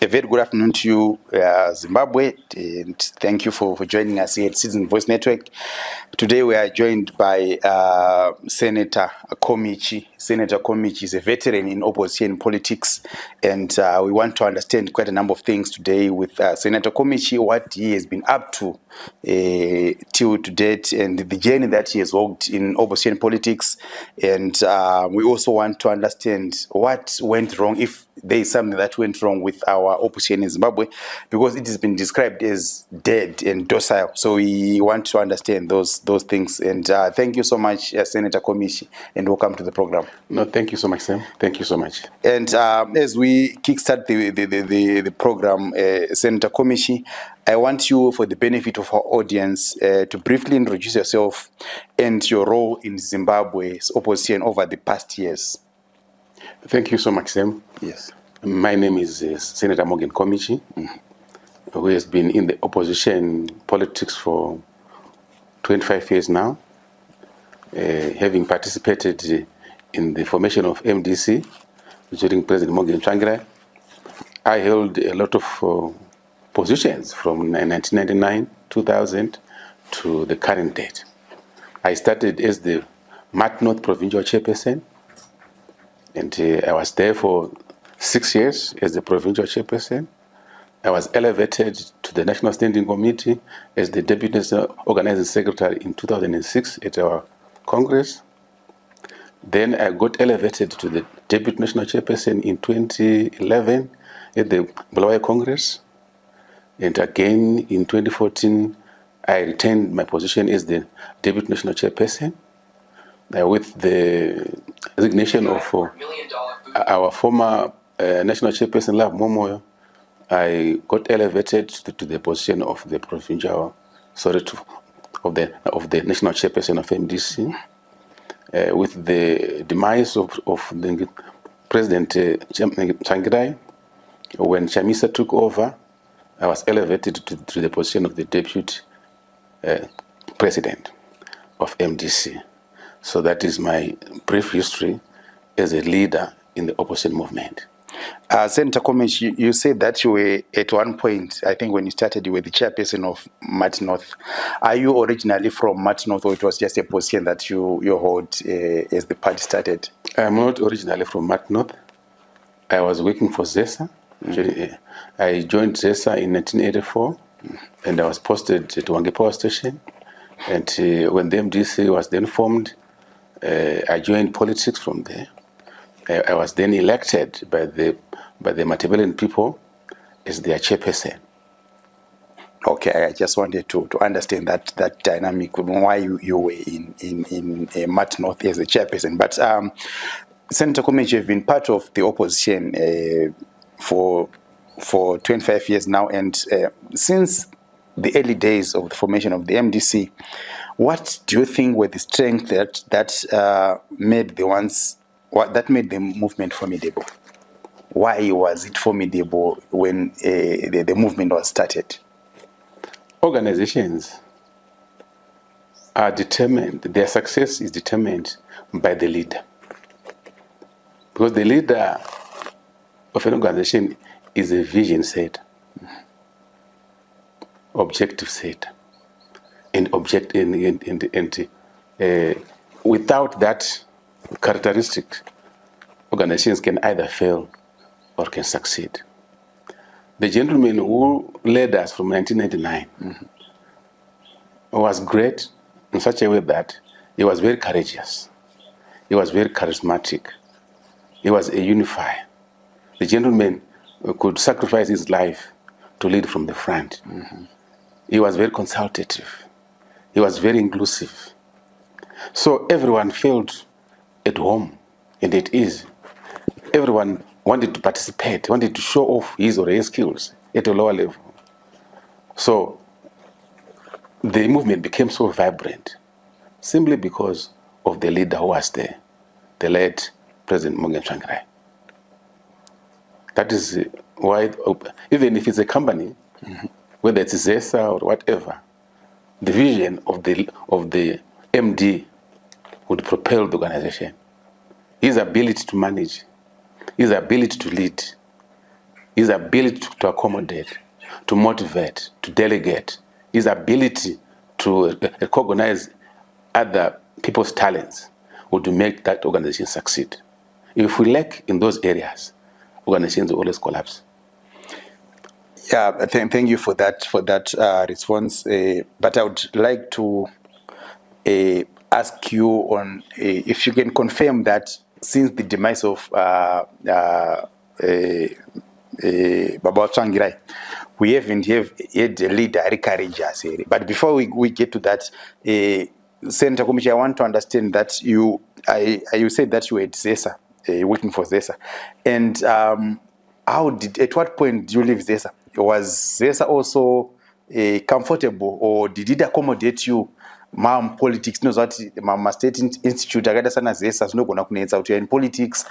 A very good afternoon to you, Zimbabwe, and thank you for joining us here at Citizen Voice Network. Today we are joined by Senator Komichi. Senator Komichi is a veteran in opposition politics, and we want to understand quite a number of things today with Senator Komichi, what he has been up to till to date, and the journey that he has walked in opposition politics. And we also want to understand what went wrong, if there is something that went wrong with our opposition in Zimbabwe, because it has been described as dead and docile. So we want to understand those things. And thank you so much, Senator Komichi, and welcome to the program. No, thank you so much, Sam. Thank you so much. And as we kickstart the program, Senator Komichi, I want you, for the benefit of our audience, to briefly introduce yourself and your role in Zimbabwe's opposition over the past years. Thank you so much, Sam. Yes. My name is Senator Morgan Komichi, who has been in the opposition politics for 25 years now, having participated in the formation of MDC during President Morgan Tsvangirai. I held a lot of positions from 1999, 2000 to the current date. I started as the North Provincial Chairperson, and I was there for 6 years as the provincial chairperson. I was elevated to the National Standing Committee as the Deputy Organizing Secretary in 2006 at our Congress. Then I got elevated to the Deputy National Chairperson in 2011 at the Bulawayo Congress. And again in 2014, I retained my position as the Deputy National Chairperson. With the resignation of our former National Chairperson, Love Momoyo, I got elevated to the position of the provincial, of the National Chairperson of MDC. With the demise of the President Tsvangirai, when Chamisa took over, I was elevated to the position of the Deputy President of MDC. So that is my brief history as a leader in the opposition movement. Senator Komichi, you said that you were, at one point, I think when you started, you were the chairperson of North. Are you originally from North, or it was just a position that you hold as the party started? I'm not originally from North. I was working for ZESA. I joined ZESA in 1984, and I was posted to Wange Power Station. And when the MDC was then formed, I joined politics from there. I was then elected by the Matabeleland people as their chairperson. Okay, I just wanted to understand that dynamic, why you were in North as a chairperson. But Senator Komichi, you've been part of the opposition for 25 years now, and since the early days of the formation of the MDC, what do you think were the strengths that made the movement formidable? Why was it formidable when the movement was started? Organizations are determined, their success is determined by the leader. Because the leader of an organization is a vision set, objective set, and without that characteristic, organizations can either fail or can succeed. The gentleman who led us from 1999 was great in such a way that he was very courageous, he was very charismatic, he was a unifier. The gentleman could sacrifice his life to lead from the front. He was very consultative. He was very inclusive. So everyone felt at home, and it is. Everyone wanted to participate, wanted to show off his or her skills at a lower level. So the movement became so vibrant simply because of the leader who was there, the late President Morgan Tsvangirai. That is why, even if it's a company, whether it's ZESA or whatever, the vision of the MD would propel the organization. His ability to manage, his ability to lead, his ability to accommodate, to motivate, to delegate, his ability to recognize other people's talents would make that organization succeed. If we lack in those areas, organizations will always collapse. Yeah, thank you for that response. But I would like to ask you on if you can confirm that since the demise of Baba Tsvangirai, we haven't had a leader very courageous. But before we get to that, Senator Komichi, I want to understand that you said that you were at ZESA, working for ZESA, and at what point did you leave ZESA? Was ZESA also comfortable, or did it accommodate you? Mom, politics knows what Mama State Institute akada sana ZESA zinogona kunetsa kuti in politics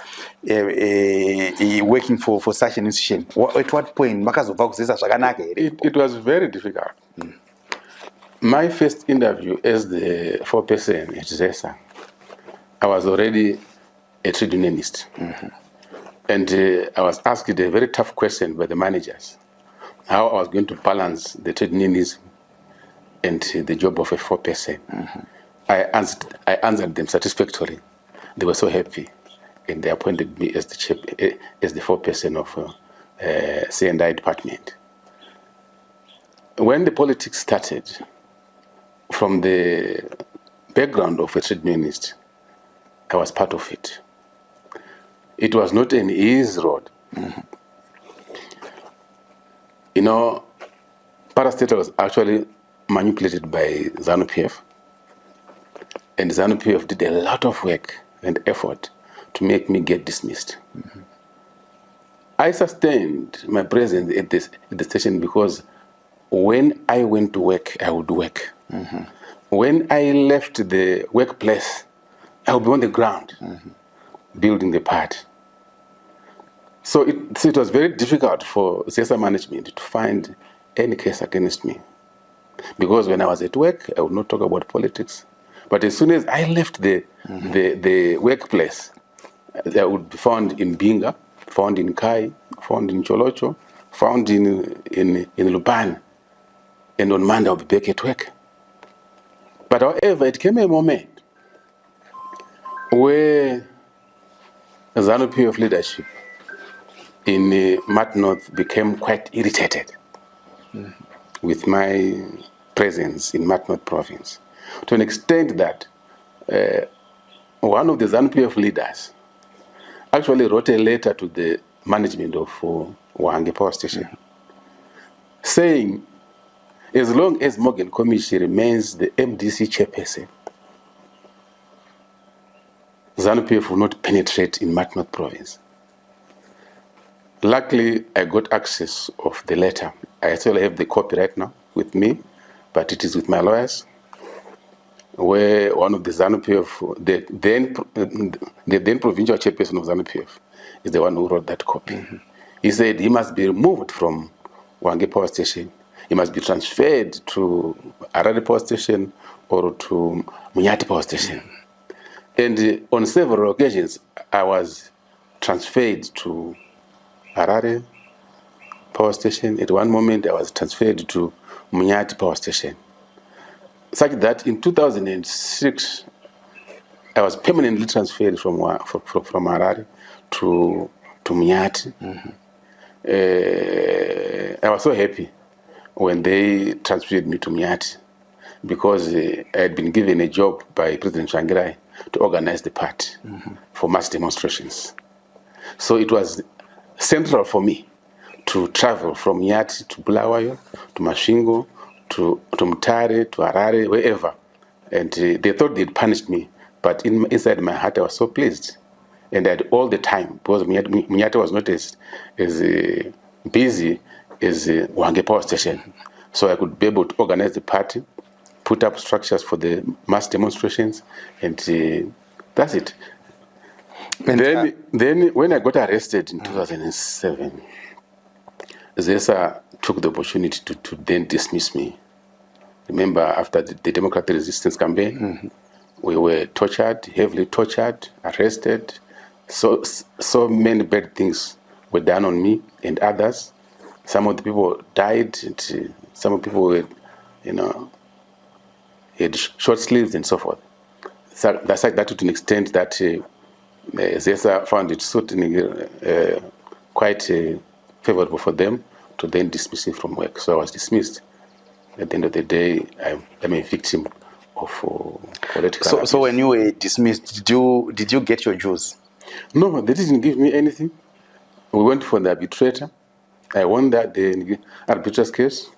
working for such an institution. At what point makazobva kuZESA zvakanaka here? It was very difficult. My first interview as the foreperson at ZESA, I was already a trade unionist. And I was asked a very tough question by the managers, how I was going to balance the trade unionism and the job of a foreperson. I answered them satisfactorily. They were so happy, and they appointed me as the foreperson of C&I department. When the politics started, from the background of a trade unionist, I was part of it. It was not an easy road. You know, parastatal was actually manipulated by Zanu-PF, and Zanu-PF did a lot of work and effort to make me get dismissed. I sustained my presence at the station because when I went to work, I would work. When I left the workplace, I would be on the ground, building the party. So it was very difficult for ZESA management to find any case against me. Because when I was at work, I would not talk about politics. But as soon as I left the workplace, I would be found in Binga, found in Kai, found in Cholocho, found in Lupane, and on Monday I would be back at work. But however, it came a moment where the Zanu-PF leadership in Mat North became quite irritated with my presence in Mat North province, to an extent that one of the Zanu-PF leaders actually wrote a letter to the management of Hwange Power Station, saying, as long as Morgan Komichi remains the MDC chairperson, Zanu-PF will not penetrate in Mat North province. Luckily, I got access of the letter. I actually have the copy right now with me, but it is with my lawyers, where one of the Zanu-PF, the then provincial chairperson of Zanu-PF, is the one who wrote that copy. He said he must be removed from Hwange Power Station. He must be transferred to Harare Power Station or to Munyati Power Station. And on several occasions, I was transferred to Harare Power Station. At one moment, I was transferred to Munyati Power Station. Such that in 2006, I was permanently transferred from Harare to Munyati. I was so happy when they transferred me to Munyati, because I had been given a job by President Tsvangirai to organize the party for mass demonstrations. So it was central for me to travel from Munyati to Bulawayo, to Masvingo, to Mutare, to Harare, wherever. And they thought they'd punished me, but inside my heart I was so pleased. And I had all the time, because Munyati was not as busy as Hwange Power Station. So I could be able to organize the party, put up structures for the mass demonstrations, and that's it. And then when I got arrested in 2007, ZESA took the opportunity to then dismiss me. Remember, after the democratic resistance campaign, we were tortured, heavily tortured, arrested. So many bad things were done on me and others. Some of the people died. Some of the people were, had short sleeves and so forth. So that's like that to an extent that Zesa found it certainly quite favorable for them to then dismiss me from work. So I was dismissed. At the end of the day, I'm a victim of political abuse. So when you were dismissed, did you get your dues? No, they didn't give me anything. We went for the arbitrator. I won the arbitrator's case.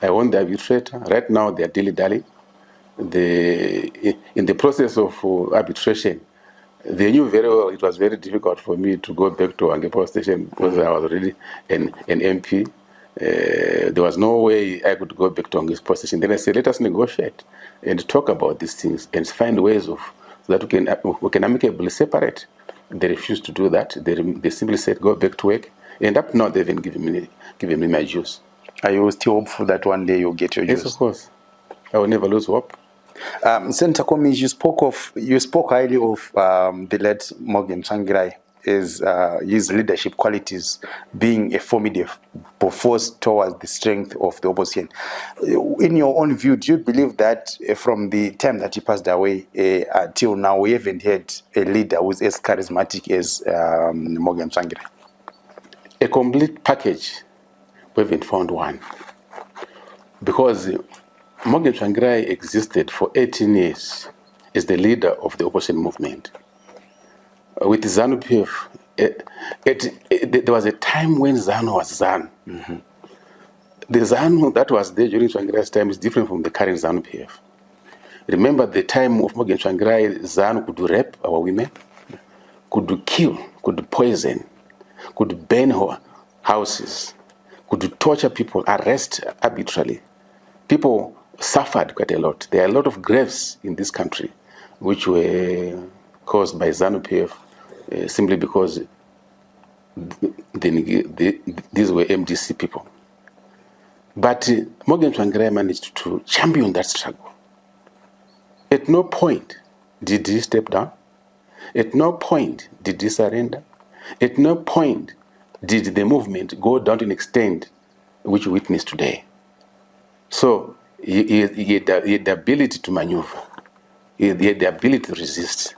I won the arbitrator. Right now, they are dilly-dally. In the process of arbitration, they knew very well it was very difficult for me to go back to Angepo station because I was already an MP. There was no way I could go back to Angepo station. Then I said, let us negotiate and talk about these things and find ways so that we can amicably separate. They refused to do that. They simply said, go back to work. And up now, they've been giving me my dues. Are you still hopeful that one day you'll get your dues? Yes, of course. I will never lose hope. Senator Komi, you spoke highly of the late Morgan Tsvangirai as his leadership qualities being a formidable force towards the strength of the opposition. In your own view, do you believe that from the time that he passed away till now, we haven't had a leader who's as charismatic as Morgan Tsvangirai? A complete package, we haven't found one. Because Morgan Tsvangirai existed for 18 years as the leader of the opposition movement. With Zanu-PF, there was a time when Zanu was Zanu. Mm-hmm. The Zanu that was there during Tsvangirai's time is different from the current Zanu-PF. Remember the time of Morgan Tsvangirai, Zanu could rape our women, could kill, could poison, could burn houses, could torture people, arrest arbitrarily. People suffered quite a lot. There are a lot of graves in this country which were caused by Zanu-PF simply because these were MDC people. But Morgan Tsvangirai managed to champion that struggle. At no point did he step down. At no point did he surrender. At no point did the movement go down to an extent which we witness today. So he had the ability to maneuver. He had the ability to resist.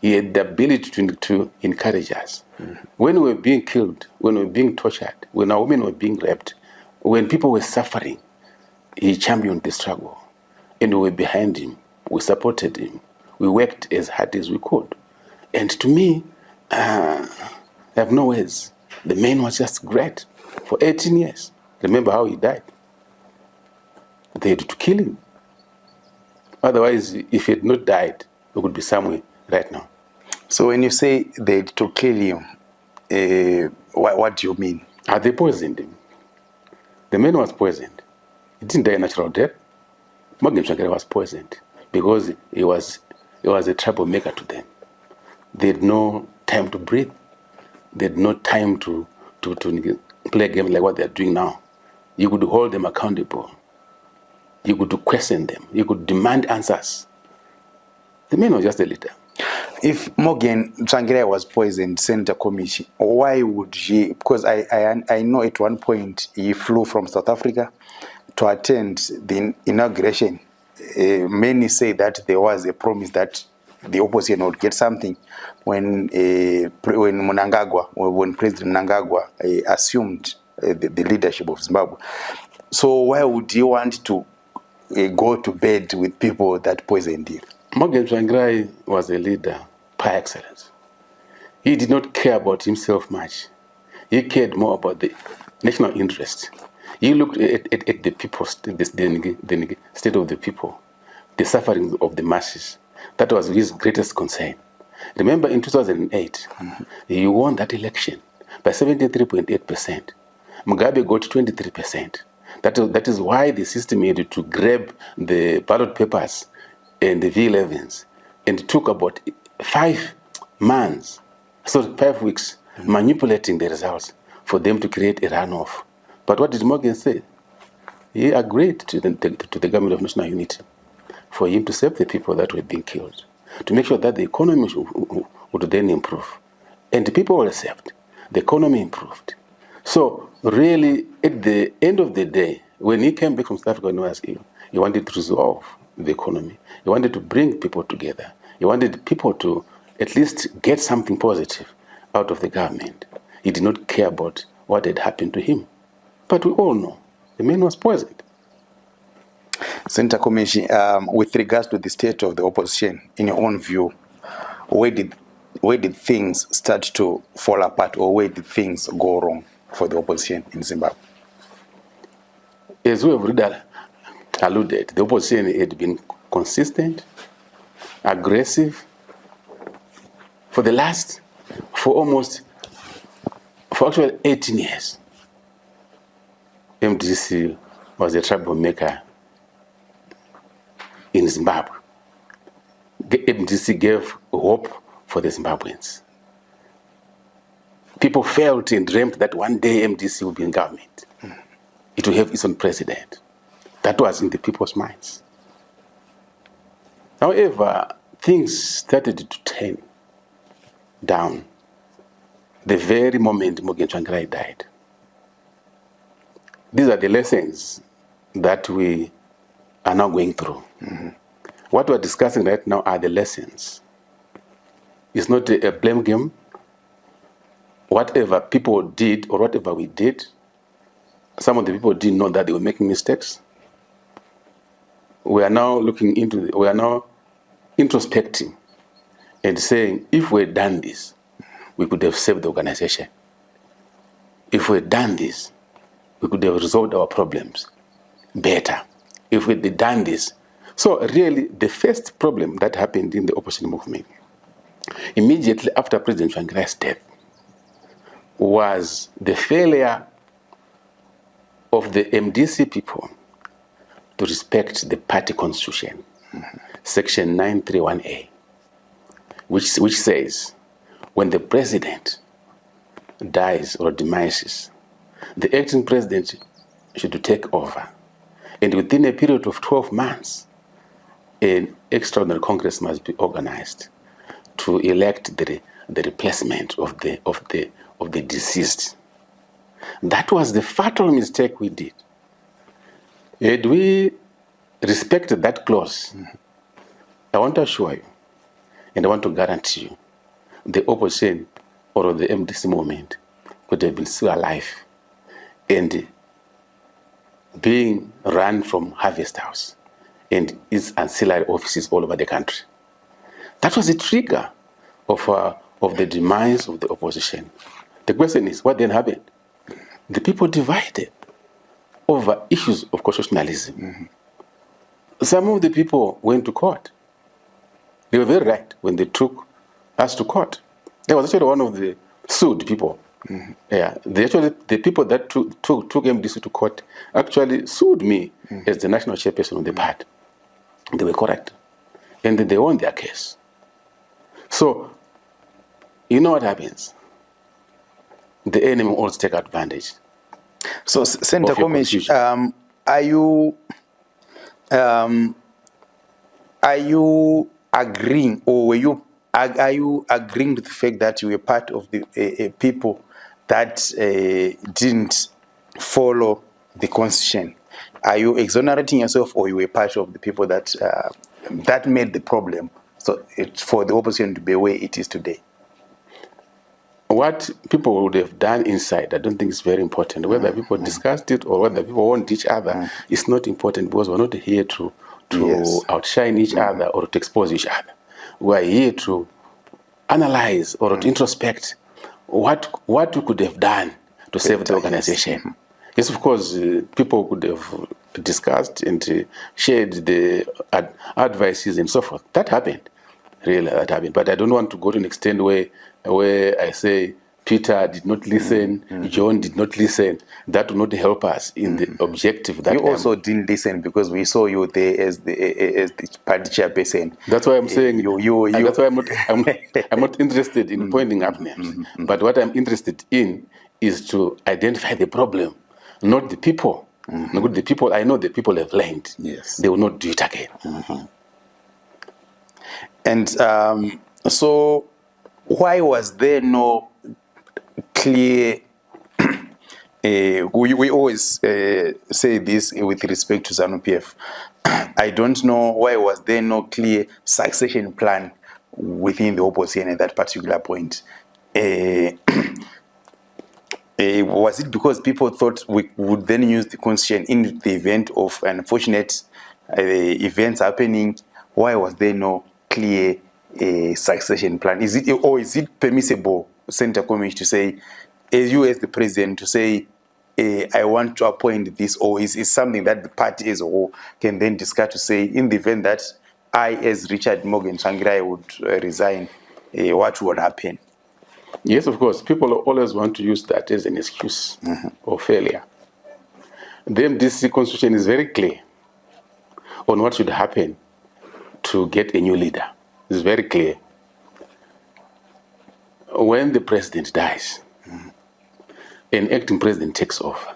He had the ability to encourage us. Mm-hmm. When we were being killed, when we were being tortured, when our women were being raped, when people were suffering, he championed the struggle. And we were behind him. We supported him. We worked as hard as we could. And to me, I have no words. The man was just great for 18 years. Remember how he died? They had to kill him. Otherwise, if he had not died, we would be somewhere right now. So when you say they had to kill him, what do you mean? They poisoned him. The man was poisoned. He didn't die a natural death. Morgan Tsvangirai was poisoned because he was a troublemaker to them. They had no time to breathe. They had no time to play a game like what they are doing now. You could hold them accountable. You could question them. You could demand answers. The man was just a leader. If Morgan Tsvangirai was poisoned, Senator Komichi, why would he? Because I know at one point he flew from South Africa to attend the inauguration. Many say that there was a promise that the opposition would get something when President Mnangagwa assumed the leadership of Zimbabwe. So why would you want to go to bed with people that poisoned you? Morgan Tsvangirai was a leader par excellence. He did not care about himself much. He cared more about the national interest. He looked at the people, the state of the people, the suffering of the masses. That was his greatest concern. Remember in 2008, he won that election by 73.8%. Mugabe got 23%. That is why the system had to grab the ballot papers and the V11s, and it took about 5 weeks manipulating the results for them to create a runoff. But what did Morgan say? He agreed to the government of national unity for him to save the people that were being killed, to make sure that the economy would then improve. And the people were saved. the economy improved. So really, at the end of the day, when he came back from South Africa, he wanted to resolve the economy. He wanted to bring people together. He wanted people to at least get something positive out of the government. He did not care about what had happened to him. But we all know the man was poisoned. Senator Komichi, with regards to the state of the opposition, in your own view, where did things start to fall apart, or where did things go wrong for the opposition in Zimbabwe? As we have already alluded, the opposition had been consistent, aggressive for actually 18 years. MDC was a troublemaker in Zimbabwe. MDC gave hope for the Zimbabweans. People felt and dreamt that one day MDC would be in government. It will have its own president. That was in the people's minds. However, things started to turn down the very moment MDC Tsvangirai died. These are the lessons that we are now going through. What we're discussing right now are the lessons. It's not a blame game. Whatever people did or whatever we did, some of the people didn't know that they were making mistakes. We are now introspecting and saying, if we had done this, we could have saved the organization. If we had done this, we could have resolved our problems better. If we had done this. So really, the first problem that happened in the opposition movement, immediately after President Tsvangirai's death, was the failure of the MDC people to respect the party constitution, section 931A, which says, when the president dies or demises, the acting president should take over. And within a period of 12 months, an extraordinary Congress must be organized to elect the replacement of the deceased. That was the fatal mistake we did. Had we respected that clause, I want to assure you, and I want to guarantee you, the opposition or the MDC movement could have been still alive and being run from Harvest House and its ancillary offices all over the country. That was the trigger of the demise of the opposition. The question is, what then happened? The people divided over issues of constitutionalism. Some of the people went to court. They were very right when they took us to court. There was actually one of the sued people. Yeah, the people that took MDC to court actually sued me as the national chairperson of the party. They were correct. And they won their case. So, you know what happens? The enemy always take advantage. So, Senator Komichi, are you agreeing, or are you agreeing with the fact that you were part of the people that didn't follow the constitution? Are you exonerating yourself, or you were part of the people that that made the problem so it's for the opposition to be where it is today? What people would have done inside, I don't think it's very important. Whether people discussed it or whether people want each other, it's not important, because we're not here to outshine each other or to expose each other. We're here to analyze or to introspect what we could have done to save the organization. Yes, of course, people could have discussed and shared the advices and so forth. That happened. Really, that happened. But I don't want to go to an extent where I say Peter did not listen, John did not listen. That will not help us in the objective. That you also didn't listen, because we saw you there as the party chairperson. That's why I'm saying that's why I'm not interested in pointing up names. But what I'm interested in is to identify the problem, not the people. The people, I know the people have learned. Yes, they will not do it again. And so, why was there no clear. We always say this with respect to Zanu-PF. I don't know why was there no clear succession plan within the opposition at that particular point. Was it because people thought we would then use the constitution in the event of unfortunate events happening? Why was there no clear succession plan? Is it permissible, Senator Comich, to say, as you as the president, to say, I want to appoint this, or is something that the party as a whole can then discuss to say, in the event that I, as Richard Morgan Tsvangirai, would resign, what would happen? Yes, of course. People always want to use that as an excuse of failure. The MDC constitution is very clear on what should happen to get a new leader. It's very clear. When the president dies, an acting president takes over.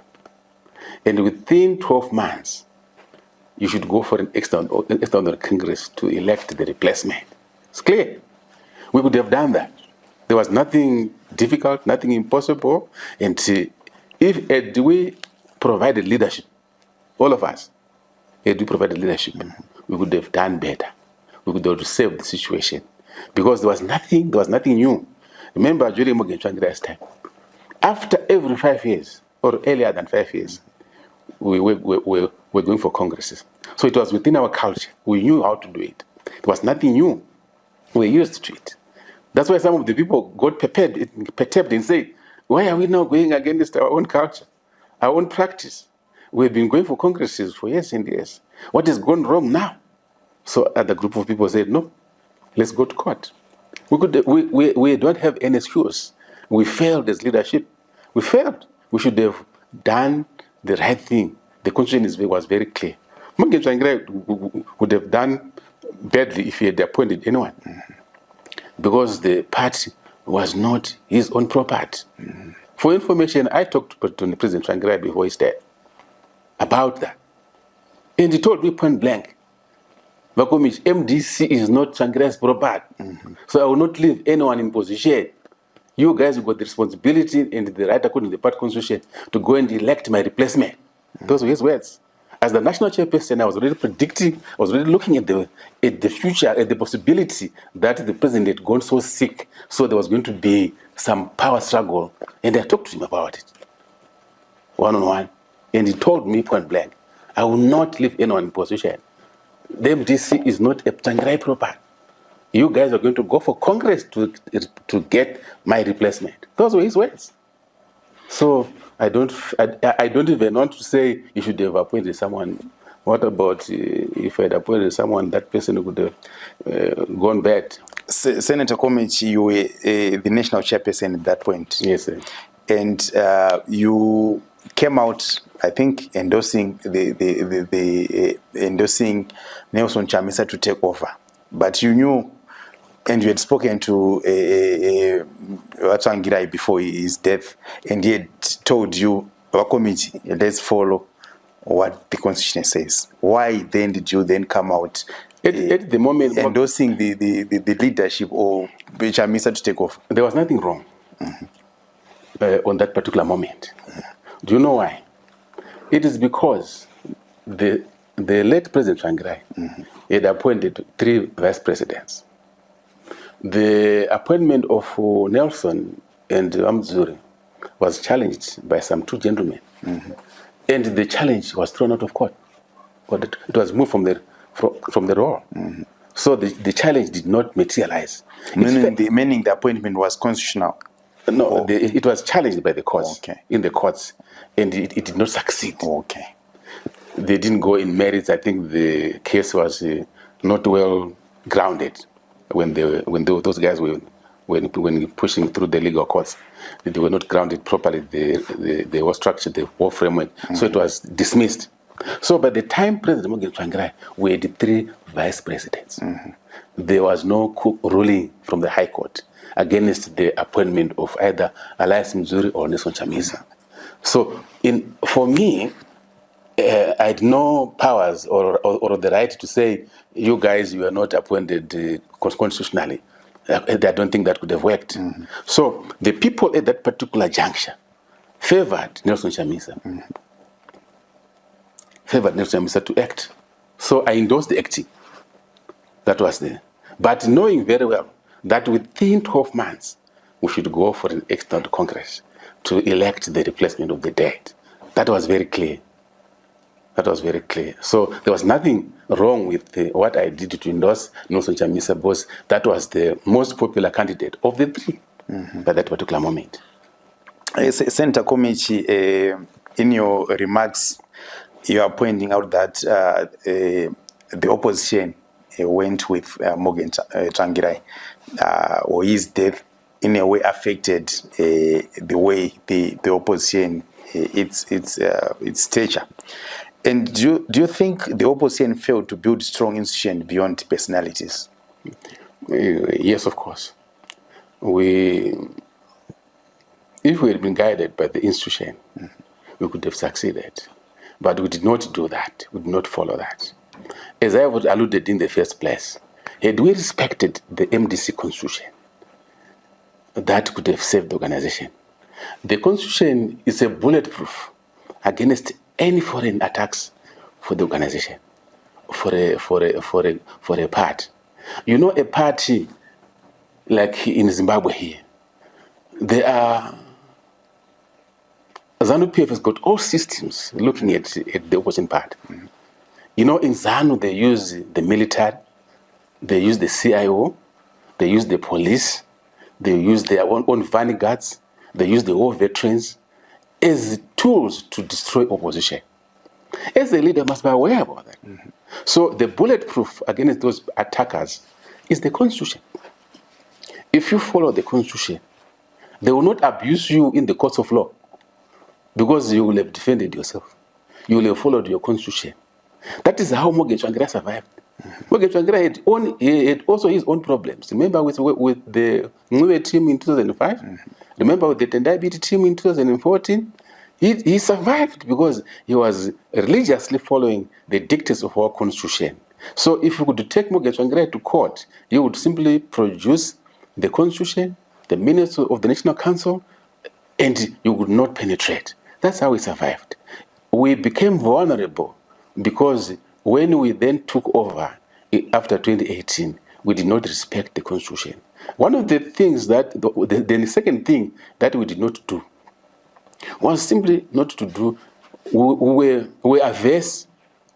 And within 12 months, you should go for an external Congress to elect the replacement. It's clear. We could have done that. There was nothing difficult, nothing impossible. And if we provided leadership, all of us, had we provided leadership, we could have done better. We could have saved the situation. Because there was nothing new. Remember during Morgan Tsvangirai's time, after every 5 years, or earlier than 5 years, we were going for congresses. So it was within our culture. We knew how to do it. There was nothing new. We were used to it. That's why some of the people got perturbed and said, why are we now going against our own culture, our own practice? We've been going for congresses for years and years. What has gone wrong now? So the group of people said, no, let's go to court. We don't have any excuse. We failed as leadership. We failed. We should have done the right thing. The constitution was very clear. Morgan Tsvangirai would have done badly if he had appointed anyone. Because the party was not his own property. For information, I talked to President Tsvangirai before his death about that. And he told me point blank, Vakomich, MDC is not Tsvangirai's property. So I will not leave anyone in position. You guys have got the responsibility and the right according to the party constitution to go and elect my replacement. Those were his words. As the national chairperson, I was already predicting, I was already looking at the future, at the possibility that the president had gone so sick, so there was going to be some power struggle. And I talked to him about it, one-on-one. And he told me point blank, I will not leave anyone in position. The MDC is not a Tsvangirai property. You guys are going to go for Congress to get my replacement. Those were his words. So I don't even want to say you should have appointed someone. What about if I had appointed someone, that person would have gone bad? Senator Comich, you were the national chairperson at that point. Yes, sir. And you came out, I think, endorsing endorsing Nelson Chamisa to take over. But you knew, and you had spoken to Tsvangirai before his death, and he had told you, our committee, let's follow what the constitution says. Why then did you then come out at the moment endorsing the leadership or Chamisa to take over? There was nothing wrong on that particular moment. Do you know why? It is because the late President Tsvangirai had appointed 3 vice presidents. The appointment of Nelson and Amzuri was challenged by some 2 gentlemen. And the challenge was thrown out of court. But it was moved from the role. So the challenge did not materialize. Meaning the appointment was constitutional? No, it was challenged by the courts, in the courts, and it did not succeed. Okay. They didn't go in merits. I think the case was not well grounded when those guys were pushing through the legal courts. They were not grounded properly. They were structured, the whole framework. So it was dismissed. So by the time President Morgan Tsvangirai, we had 3 vice presidents. There was no ruling from the High Court against the appointment of either Elias Mzuri or Nelson Chamisa. So for me, I had no powers or the right to say, you guys, you are not appointed constitutionally. I don't think that could have worked. So the people at that particular juncture favored Nelson Chamisa. Favored Nelson Chamisa to act. So I endorsed the acting. That was there. But knowing very well that within 12 months, we should go for an external Congress to elect the replacement of the dead. That was very clear. That was very clear. So there was nothing wrong with what I did to endorse Nelson Chamisa, because that was the most popular candidate of the three by that particular moment. Senator Komichi, in your remarks, you are pointing out that the opposition went with Morgan Tsvangirai, or his death in a way affected the way the opposition its stature. And do you think the opposition failed to build strong institutions beyond personalities? Yes, of course. If we had been guided by the institution, we could have succeeded. But we did not do that. We did not follow that. As I would alluded in the first place, had we respected the MDC constitution, that could have saved the organization. The constitution is a bulletproof against any foreign attacks for the organization, for a part. You know, a party like in Zimbabwe here, there are Zanu-PF has got all systems looking at the opposition part. You know, in Zanu they use the military, they use the CIO, they use the police, they use their own vanguards, they use the war veterans as tools to destroy opposition. As a leader, must be aware about that. So the bulletproof against those attackers is the constitution. If you follow the constitution, they will not abuse you in the courts of law, because you will have defended yourself. You will have followed your constitution. That is how Morgan Tsvangirai survived. Morgan Tsvangirai had also his own problems. Remember with the Ngwe team in 2005? Remember with the Tendai BT team in 2014? He survived because he was religiously following the dictates of our constitution. So if you could take Morgan Tsvangirai to court, you would simply produce the constitution, the minutes of the National Council, and you would not penetrate. That's how we survived. We became vulnerable because when we then took over after 2018, we did not respect the constitution. One of the things that, the second thing that we did not do was simply not to do, we were averse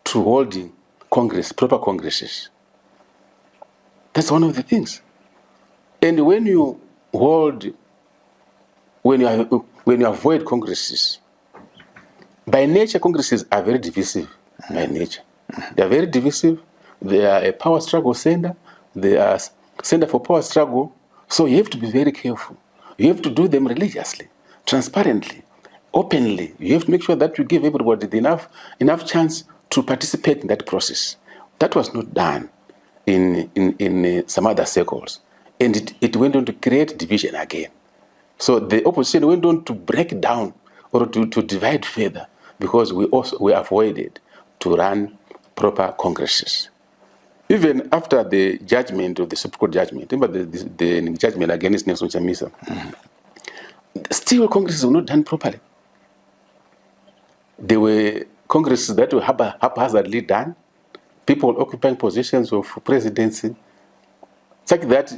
to holding proper congresses. That's one of the things. And when you avoid congresses, by nature, congresses are very divisive. By nature, they are very divisive. They are a power struggle center. They are center for power struggle. So you have to be very careful. You have to do them religiously, transparently, openly. You have to make sure that you give everybody enough chance to participate in that process. That was not done in some other circles, and it went on to create division again. So the opposition went on to break down or to divide further, because we avoided to run proper congresses. Even after the judgment of the Supreme Court judgment, remember the judgment against Nelson Chamisa, still congresses were not done properly. There were congresses that were haphazardly done, people occupying positions of presidency, such that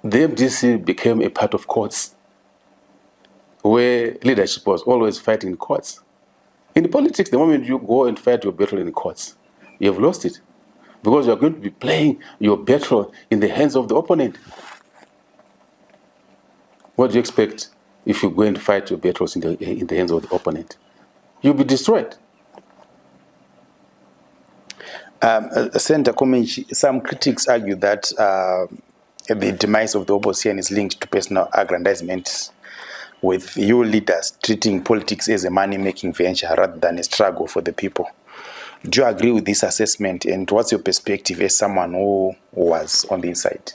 the MDC became a part of courts, where leadership was always fighting in courts. In politics, the moment you go and fight your battle in courts, you have lost it, because you are going to be playing your battle in the hands of the opponent. What do you expect if you go and fight your battles in the hands of the opponent? You'll be destroyed. Senator Komichi, some critics argue that the demise of the opposition is linked to personal aggrandizement, with you leaders treating politics as a money-making venture rather than a struggle for the people. Do you agree with this assessment, and what's your perspective as someone who was on the inside?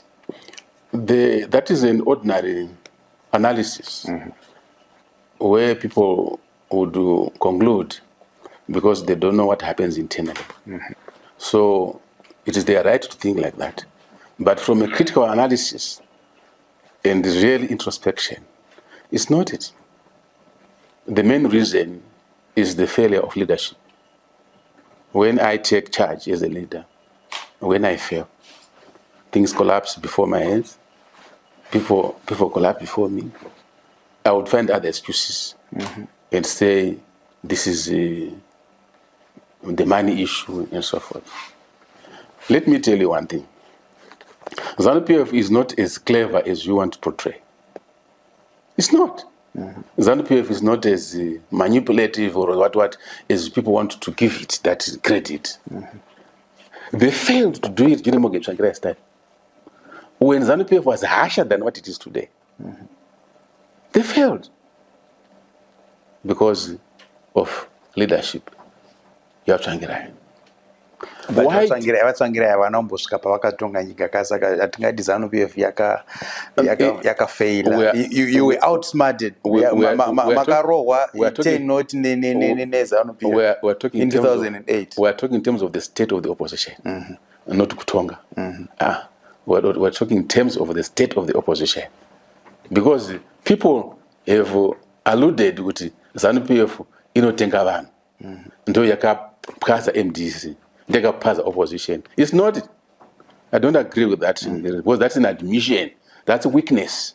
That is an ordinary analysis where people would conclude because they don't know what happens internally. So it is their right to think like that. But from a critical analysis and real introspection, it's not it. The main reason is the failure of leadership. When I take charge as a leader, when I fail, things collapse before my eyes, people collapse before me. I would find other excuses and say, this is the money issue and so forth. Let me tell you one thing. Zanu-PF is not as clever as you want to portray. It's not. Zanu-PF is not as manipulative or what as people want to give it that credit. They failed to do it during MDC Tsvangirai time, when Zanu-PF was harsher than what it is today. They failed because of leadership. You have Tsvangirai. Tsvangirai vanombosvika pavakatonga nyika kasaka hatingati Zanu-PF yakafaila. You were outsmarted. Makarohwa 10-0 neZanu-PF in 2008. We are talking in terms of the state of the opposition, not Kutonga. We're talking in terms of the state of the opposition. Because people have alluded with Zanu-PF inotenga vanhu. Ndo yakapasa MDC. Opposition. It's not it. I don't agree with that because that's an admission. That's a weakness.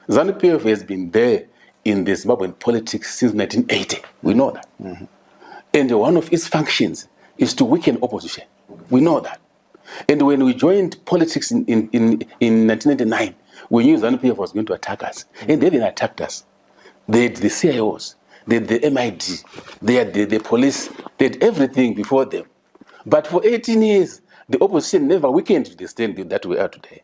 Zanu-PF has been there in the Zimbabwean politics since 1980. We know that. And one of its functions is to weaken opposition. We know that. And when we joined politics in 1999, we knew Zanu-PF was going to attack us. And they didn't attack us. They had the CIOs, they had the MID, they had the police, they had everything before them. But for 18 years, the opposition never weakened to the extent that we are today.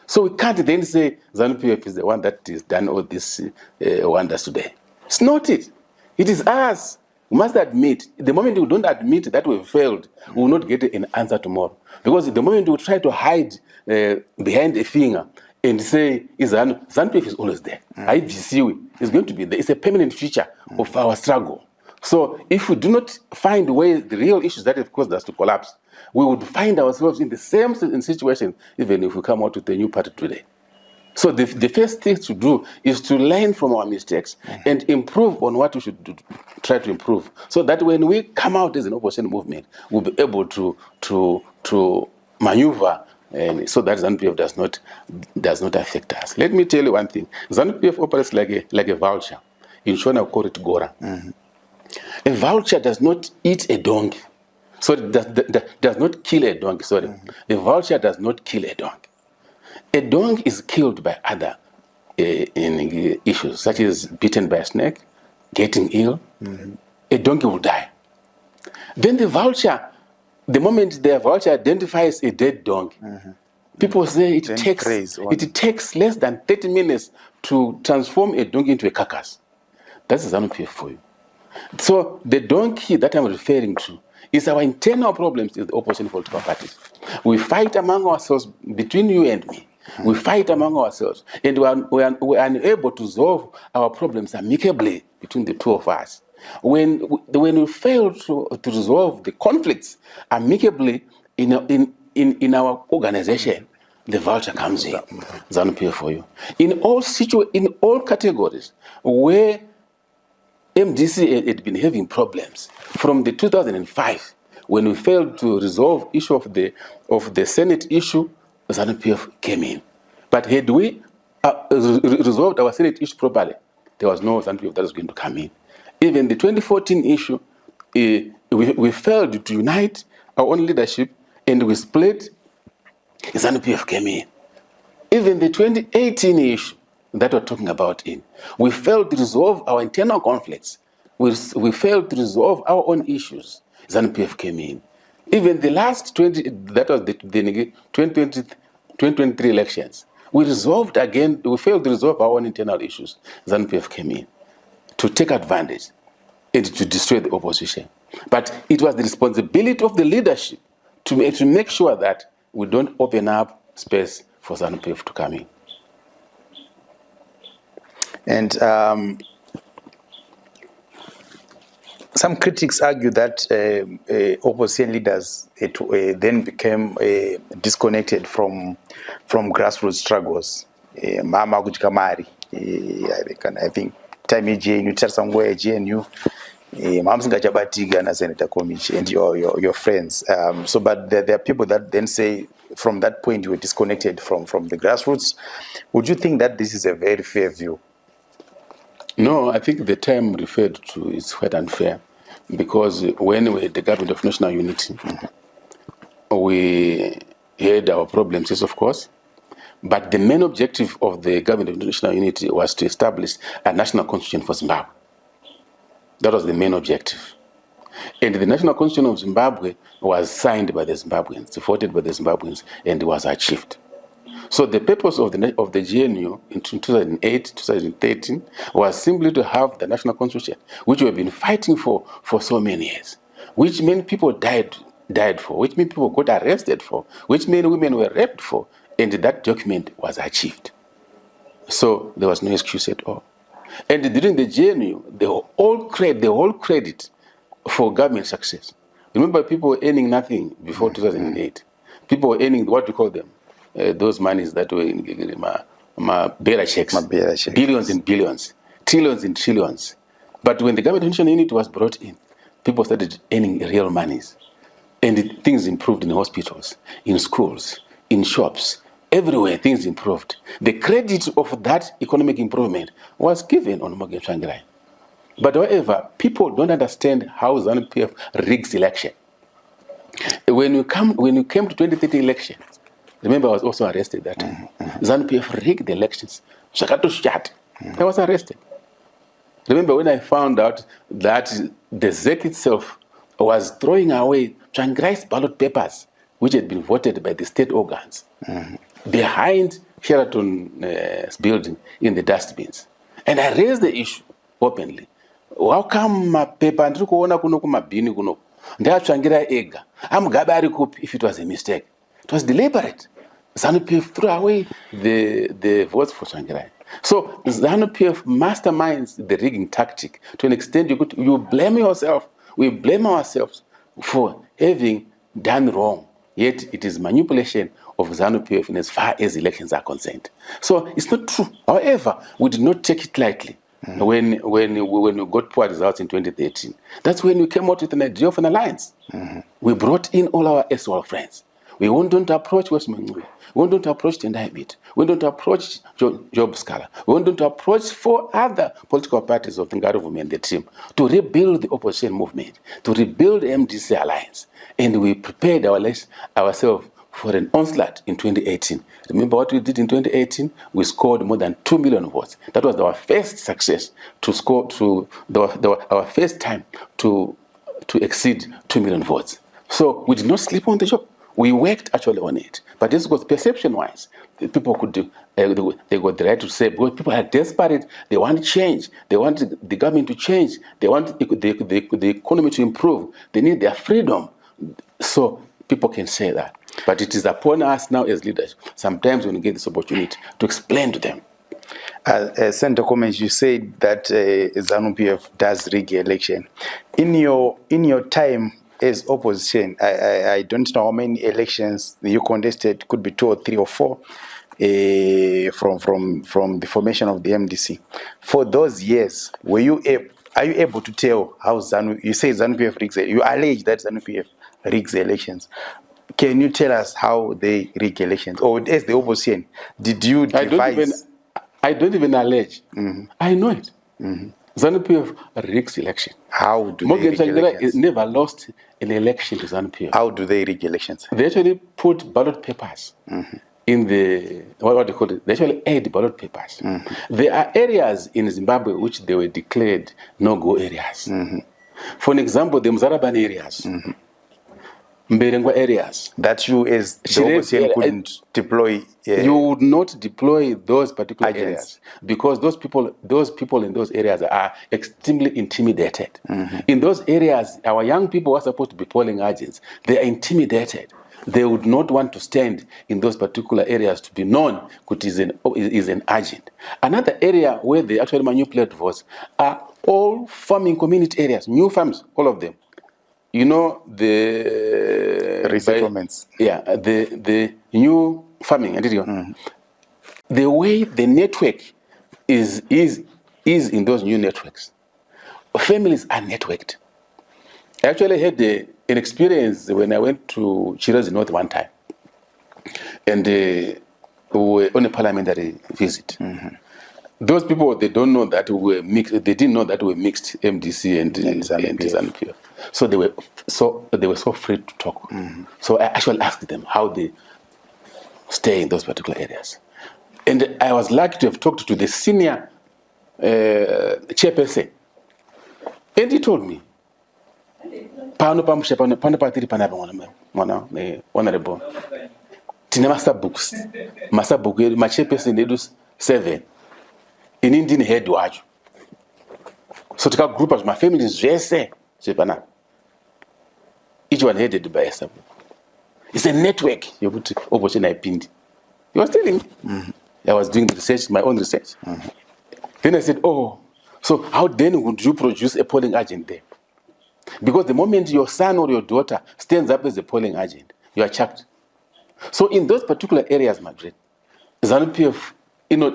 So we can't then say Zanu-PF is the one that has done all these wonders today. It's not it. It is us. We must admit, the moment we don't admit that we've failed, we will not get an answer tomorrow. Because the moment we try to hide behind a finger and say, Zanu-PF is always there. IGC is going to be there. It's a permanent feature of our struggle. So if we do not find ways, the real issues that have caused us to collapse, we would find ourselves in the same situation even if we come out with a new party today. So the first thing to do is to learn from our mistakes and improve on what we should do, try to improve, so that when we come out as an opposition movement, we'll be able to maneuver, and so that Zanu-PF does not affect us. Let me tell you one thing. Zanu-PF operates like a vulture. In Shona, we call it Gora. A vulture does not eat a donkey. So it does not kill a donkey, sorry. A vulture does not kill a donkey. A donkey is killed by other issues, such as bitten by a snake, getting ill. A donkey will die. Then the vulture, the moment the vulture identifies a dead donkey, people say it takes less than 30 minutes to transform a donkey into a carcass. That's Zanu-PF for you. So the donkey that I'm referring to is our internal problems in the opposition political parties. We fight among ourselves, between you and me. We fight among ourselves, and we are unable to solve our problems amicably between the two of us. When we fail to resolve the conflicts amicably in our organization, the vulture comes in. Zanu-PF for you. In all categories where MDC had been having problems from the 2005, when we failed to resolve issue of the Senate issue, Zanu-PF came in. But had we resolved our Senate issue properly, there was no Zanu-PF that was going to come in. Even the 2014 issue, we failed to unite our own leadership, and we split. Zanu-PF came in. Even the 2018 issue that we're talking about we failed to resolve our internal conflicts. We failed to resolve our own issues. Zanu-PF came in. Even the last 2023 elections, we failed to resolve our own internal issues. Zanu-PF came in to take advantage and to destroy the opposition. But it was the responsibility of the leadership to make sure that we don't open up space for Zanu-PF to come in. And Some critics argue that opposition leaders then became disconnected from grassroots struggles. Mama kuti kamari, I think time GNU, tarisa nguva GNU, mama singachabatika na Senator Komichi and your friends. So, but there are people that then say from that point you were disconnected from the grassroots. Would you think that this is a very fair view? No, I think the term referred to is quite unfair, because when we had the government of national unity, we had our problems, yes, of course, but the main objective of the government of national unity was to establish a national constitution for Zimbabwe. That was the main objective. And the national constitution of Zimbabwe was signed by the Zimbabweans, voted by the Zimbabweans, and was achieved. So the purpose of the GNU in 2008, 2013 was simply to have the national constitution, which we have been fighting for so many years, which many people died for, which many people got arrested for, which many women were raped for, and that document was achieved. So there was no excuse at all. And during the GNU, the whole credit for government success. Remember, people were earning nothing before 2008. People were earning what we call them, those monies that were in bearer checks, billions and billions, trillions and trillions. But when the government national unit was brought in, people started earning real monies. And things improved in hospitals, in schools, in shops, everywhere things improved. The credit of that economic improvement was given on MDC Tsvangirai. But however, people don't understand how Zanu-PF rigs election. When you came to 2030 election, remember I was also arrested that time. Zanu-PF rigged the elections. I was arrested. Remember when I found out that the ZEC itself was throwing away Tsvangirai's ballot papers, which had been voted by the state organs, behind Sheraton's building in the dustbins. And I raised the issue openly. How come mapepa ndiri kuona kuno kumabhini kuno ndatsvangira ega amugabe ari kupi? If it was a mistake, it was deliberate. Zanu-PF threw away the votes for Tsvangirai. So Zanu-PF masterminds the rigging tactic to an extent you blame yourself. We blame ourselves for having done wrong. Yet it is manipulation of Zanu-PF in as far as elections are concerned. So it's not true. However, we did not take it lightly. When we got poor results in 2013, that's when we came out with an idea of an alliance. We brought in all our SOL friends. We wanted to approach West Mangwe. We wanted to approach Tendai Bit. We wanted to approach Job Scala. We wanted to approach 4 other political parties of the Ngaruvume and the team to rebuild the opposition movement, to rebuild the MDC alliance. And we prepared ourselves for an onslaught in 2018. Remember what we did in 2018? We scored more than 2 million votes. That was our first success to score, our first time to exceed 2 million votes. So we did not sleep on the job. We worked actually on it. But this was perception-wise. People could do, they got the right to say, because people are desperate, they want change, they want the government to change, they want the economy to improve, they need their freedom. So people can say that. But it is upon us now as leaders, sometimes when we get this opportunity, to explain to them. Senator Komichi, you said that Zanu-PF does rig election. In your time as opposition, I don't know how many elections you contested, could be 2 or 3 or 4, from the formation of the MDC. For those years, are you able to tell how you say Zanu-PF rigs, you allege that Zanu-PF rigs elections. Can you tell us how they rig elections? Or as the opposition, did you devise? I don't even allege. I know it. Zanu-PF rigs election. How do they rig elections? Never lost an election to Zanu-PF. How do they rig elections? They actually put ballot papers in the, what they call it, they actually add ballot papers. There are areas in Zimbabwe which they were declared no-go areas. For an example, the Mzarabani areas. Mberengwa areas that you as the opposition couldn't deploy. You would not deploy those particular areas because those people in those areas are extremely intimidated. In those areas, our young people who are supposed to be polling agents, they are intimidated. they would not want to stand in those particular areas to be known is an agent. Another area where they actually manipulate votes are all farming community areas, new farms, all of them. You know, the resettlements. The new farming, the way the network is in those new networks. Families are networked. I actually had an experience when I went to Chirazi North one time, and we were on a parliamentary visit. Those people, they don't know that we were mixed. They didn't know that we were mixed MDC and Zanu-PF. So they were so free to talk. So I actually asked them how they stay in those particular areas, and I was lucky to have talked to the senior chairperson, and he told me, "Pano patiri panapa mwana honorable. Tina masabooks, my chairperson edu 7." In Indian head watch. So to group as my family is just each one headed by a sub. It's a network. You put opposition I pinned. You was telling me. I was doing the research, my own research. Then I said, oh, so how then would you produce a polling agent there? Because the moment your son or your daughter stands up as a polling agent, you are chucked. So in those particular areas, my friend, Zanu-PF,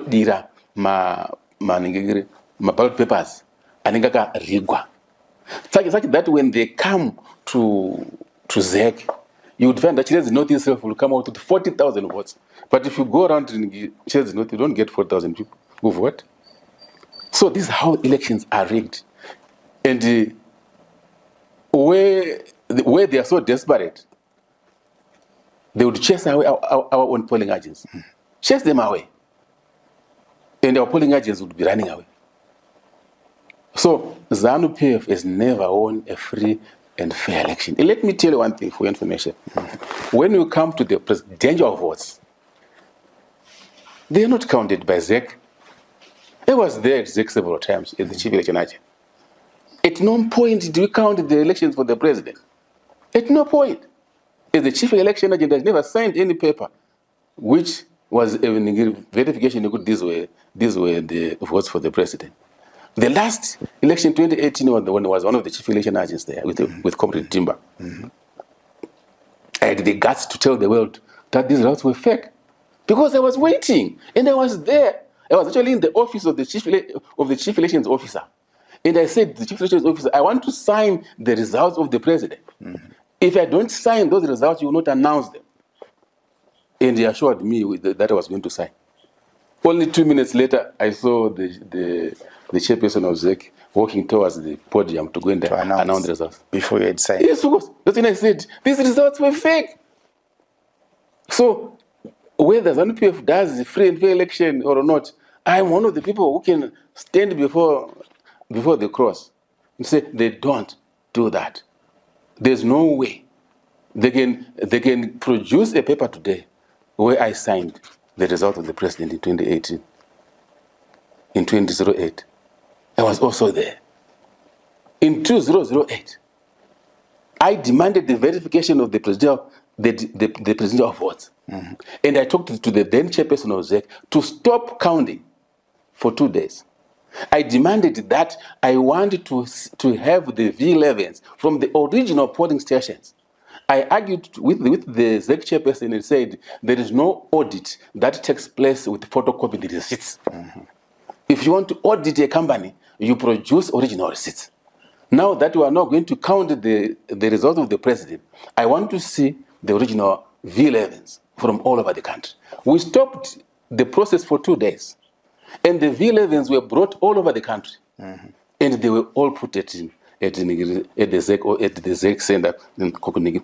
dira ma ballot papers anengaka rigwa such that when they come to ZEC, you would find that Chirazi North itself will come out with 40,000 votes. But if you go around in Chirazi North, you don't get 4,000 people who vote. So this is how elections are rigged. And where they are so desperate, they would chase away our own polling agents. Chase them away. And our polling agents would be running away. So Zanu-PF has never won a free and fair election. And let me tell you one thing for your information. When you come to the presidential votes, they are not counted by ZEC. I was there at ZEC several times as the chief election agent. At no point do we count the elections for the president. At no point. As the chief election agent has never signed any paper which was a verification these were the votes for the president. The last election, 2018, was one of the chief election agents there with Comrade Timber. I had the guts to tell the world that these results were fake because I was waiting and I was there. I was actually in the office of the chief elections officer, and I said to the chief elections officer, I want to sign the results of the president. If I don't sign those results, you will not announce them. And he assured me that I was going to sign. Only 2 minutes later, I saw the chairperson of ZEC walking towards the podium to go and announce the results. Before you had signed? Yes, of course. That's when I said, these results were fake. So, whether Zanu-PF does a free and fair election or not, I'm one of the people who can stand before the cross and say, they don't do that. There's no way. They can produce a paper today where I signed the result of the president in 2018. In 2008, I was also there. In 2008, I demanded the verification of the presidential votes. And I talked to the then chairperson of ZEC to stop counting for 2 days. I demanded that I wanted to have the V11s from the original polling stations. I argued with the ZEC chairperson and said there is no audit that takes place with photocopy receipts. If you want to audit a company, you produce original receipts. Now that we are not going to count the result of the president, I want to see the original V11s from all over the country. We stopped the process for 2 days. And the V11s were brought all over the country. And they were all put at the ZEC center,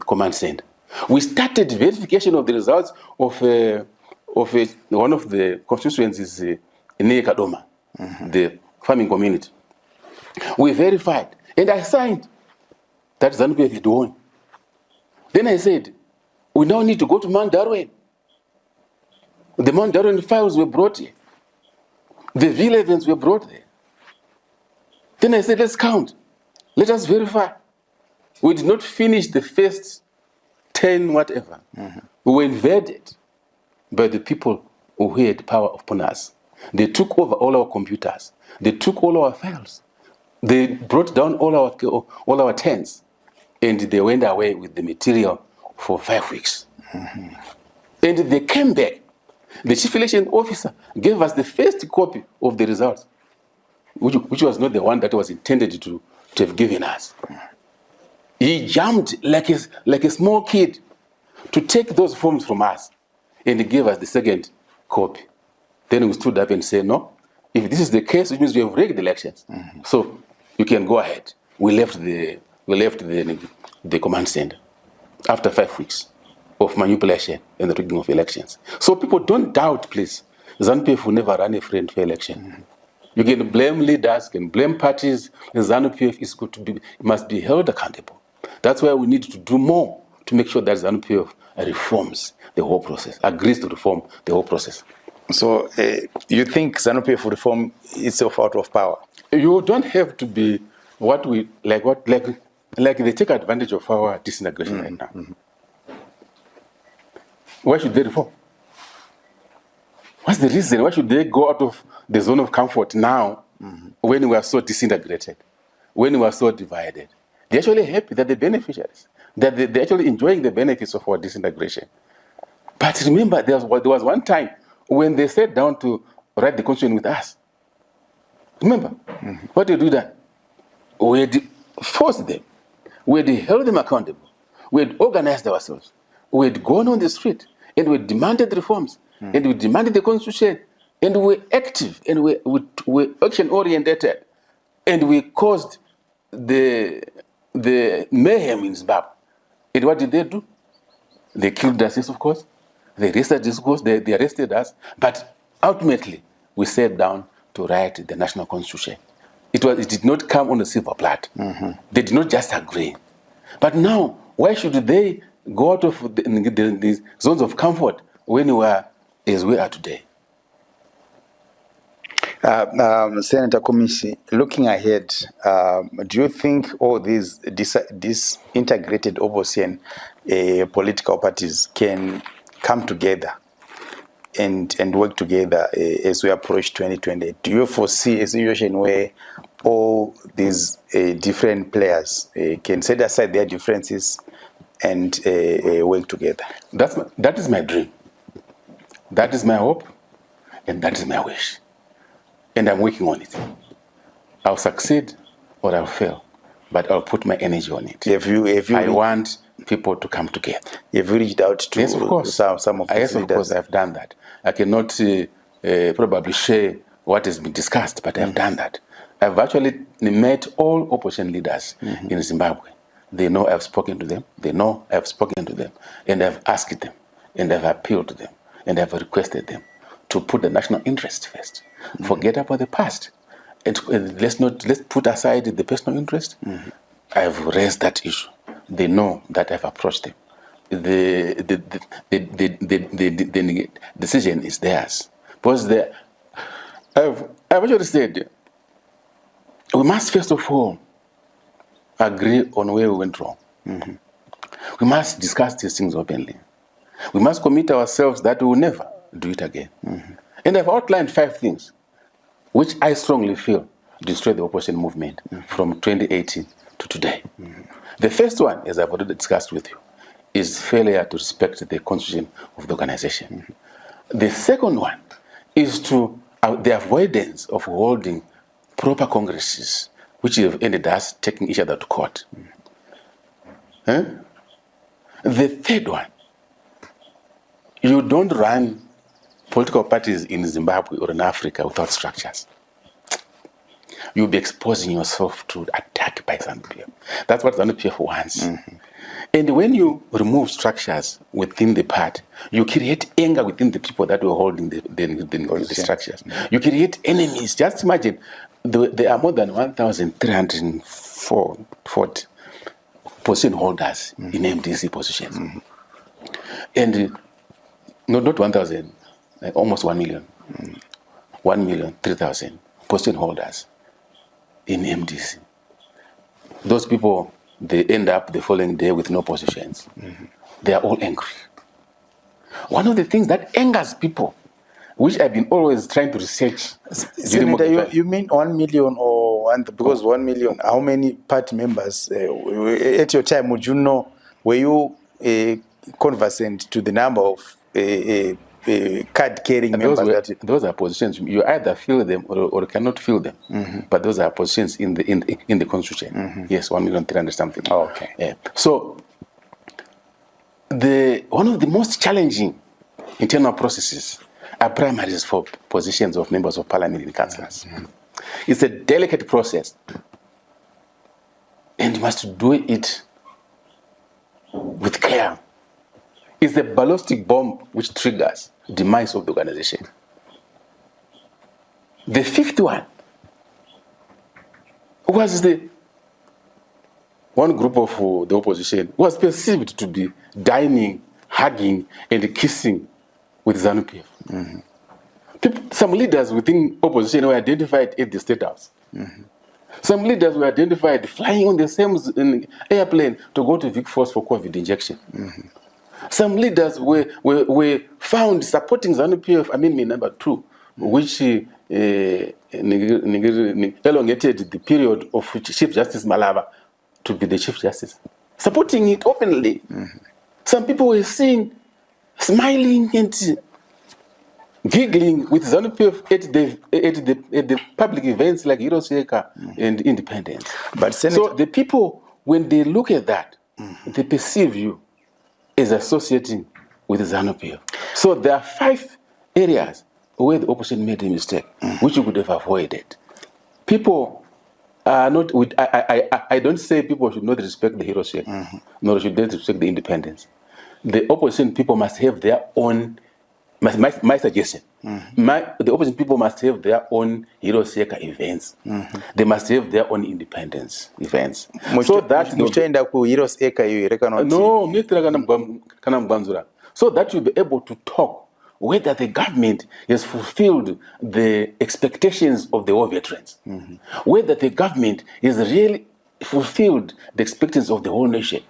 command center. We started verification of the results of one of the constituencies in Kadoma, the farming community. We verified, and I signed that Zanu-PF had won. Then I said, we now need to go to Mount Darwin. The Mount Darwin files were brought here. The V11s were brought there. Then I said, let's count. Let us verify. We did not finish the first 10 whatever, we were invaded by the people who had power upon us. They took over all our computers. They took all our files. They brought down all our tents, and they went away with the material for 5 weeks. And they came back. The chief election officer gave us the first copy of the results, which was not the one that was intended to have given us. He jumped like a small kid to take those forms from us, and he gave us the second copy. Then we stood up and said, no, if this is the case, it means we have rigged the elections. So you can go ahead. We left the command center after 5 weeks of manipulation and the rigging of elections. So people don't doubt, please. Zanu-PF will never run a free and fair election. You can blame leaders, you can blame parties, and Zanu-PF must be held accountable. That's why we need to do more to make sure that Zanu-PF reforms the whole process, agrees to reform the whole process. So you think Zanu-PF will reform itself out of power? You don't have to be like they take advantage of our disintegration right now. Why should they reform? What's the reason? Why should they go out of the zone of comfort now when we are so disintegrated, when we are so divided? They're actually happy that the beneficiaries, that they're actually enjoying the benefits of our disintegration. But remember, there was one time when they sat down to write the constitution with us. Remember? What did we do then? We had forced them. We had held them accountable. We had organized ourselves. We had gone on the street and we demanded reforms and we demanded the constitution and we were active and we were action-oriented and we caused the mayhem in Zimbabwe. And what did they do? They killed us, yes, of course. They arrested us, of course. They arrested us. But ultimately, we sat down to write the national constitution. It did not come on a silver platter. They did not just agree. But now, why should they go out of the zones of comfort when we are as we are today? Senator Komichi, looking ahead, do you think all these integrated opposition political parties can come together and work together as we approach 2020? Do you foresee a situation where all these different players can set aside their differences and work together? That is my dream. That is my hope, and that is my wish. And I'm working on it. I'll succeed or I'll fail, but I'll put my energy on it. I want people to come together. Have you reached out to yes, of course. some of these yes, of leaders? course, I've done that. I cannot probably share what has been discussed, but I've done that. I've actually met all opposition leaders in Zimbabwe. They know I've spoken to them. They know I've spoken to them. And I've asked them, and I've appealed to them, and I've requested them to put the national interest first. Forget about the past. And let's put aside the personal interest. I've raised that issue. They know that I've approached them. The decision is theirs. Because I've actually said, we must first of all agree on where we went wrong. We must discuss these things openly. We must commit ourselves that we will never do it again. And I've outlined 5 things which I strongly feel destroyed the opposition movement from 2018 to today. The first one, as I've already discussed with you, is failure to respect the constitution of the organization. The second one is the avoidance of holding proper congresses, which have ended us taking each other to court. The third one, you don't run political parties in Zimbabwe or in Africa without structures. You'll be exposing yourself to attack by Zanu-PF. That's what Zanu-PF wants. And when you remove structures within the party, you create anger within the people that were holding the structures. You create enemies. Just imagine, there are more than 1,340 position holders in MDC positions. And not 1,000, almost 1 million. 1,003,000 position holders in MDC. Those people they end up the following day with no positions. They are all angry. One of the things that angers people, which I've been always trying to research. Senator, you mean 1 million or one? Because 1 million, how many party members at your time would you know? Were you conversant to the number of card-carrying members? Those are positions. You either fill them or cannot fill them. But those are positions in the constitution. Yes, 1,300,000 something. Oh, okay. Yeah. So one of the most challenging internal processes are primaries for positions of members of parliament and councillors. It's a delicate process, and you must do it with care. It's the ballistic bomb which triggers the demise of the organization. The fifth one was the one group of the opposition was perceived to be dining, hugging, and kissing with Zanu-PF. Some leaders within opposition were identified at the State House. Some leaders were identified flying on the same airplane to go to Vic Falls for COVID injection. Some leaders were found supporting Zanu-PF Amendment number 2, which elongated the period of Chief Justice Malava to be the Chief Justice, supporting it openly. Some people were seen smiling and giggling with Zanu-PF at the public events like Hiroseka and Independence. But Senator, so the people, when they look at that, they perceive you as associating with Zanu-PF. So there are 5 areas where the opposition made a mistake, which you could have avoided. People are not. I don't say people should not respect the Hiroseka, nor should they respect the independence. The opposition people must have their own. My suggestion, the opposition people must have their own Hiroseka events. They must have their own independence events. So that so that you'll be able to talk whether the government has fulfilled the expectations of the war veterans, whether the government has really fulfilled the expectations of the whole nation,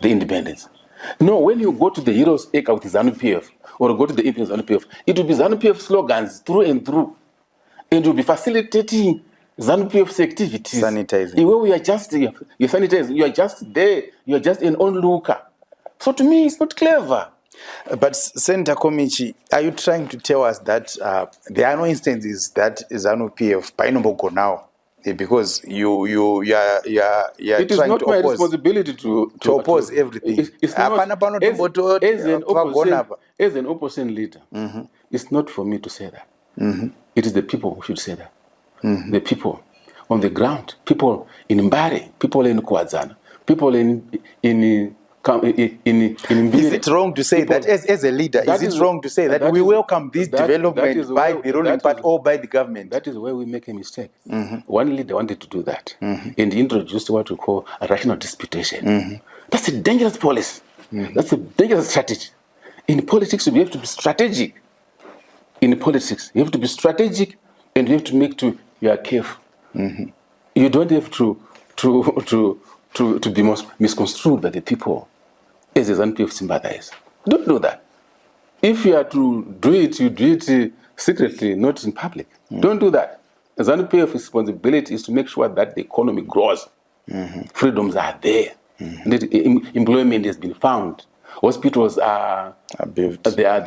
the independence. No, when you go to the Heroes Acre with Zanu-PF or go to the influence of Zanu-PF, it will be Zanu-PF slogans through and through. And you'll be facilitating Zanu-PF's activities. Sanitizing. Where we are just, you're sanitizing, you are just there, you are just an onlooker. So to me, it's not clever. But Senator Komichi, are you trying to tell us that there are no instances that Zanu-PF Painombogo now? Because you are it is trying not to my oppose, responsibility to oppose everything. It's not, as an opposition leader, it's not for me to say that. It is the people who should say that. The people on the ground, people in Mbare, people in Kwazana, people in Is it wrong to say that as a leader, is it wrong to say that we welcome this development by the ruling party or by the government? That is where we make a mistake. One leader wanted to do that and he introduced what we call a rational disputation. That's a dangerous policy. That's a dangerous strategy. In politics, you have to be strategic. In politics, you have to be strategic and you have to make to you are careful. You don't have to be misconstrued by the people as a Zanu-PF sympathizer. Don't do that. If you are to do it, you do it secretly, not in public. Don't do that. The Zanu-PF responsibility is to make sure that the economy grows. Freedoms are there. Employment has been found. Hospitals are built. They are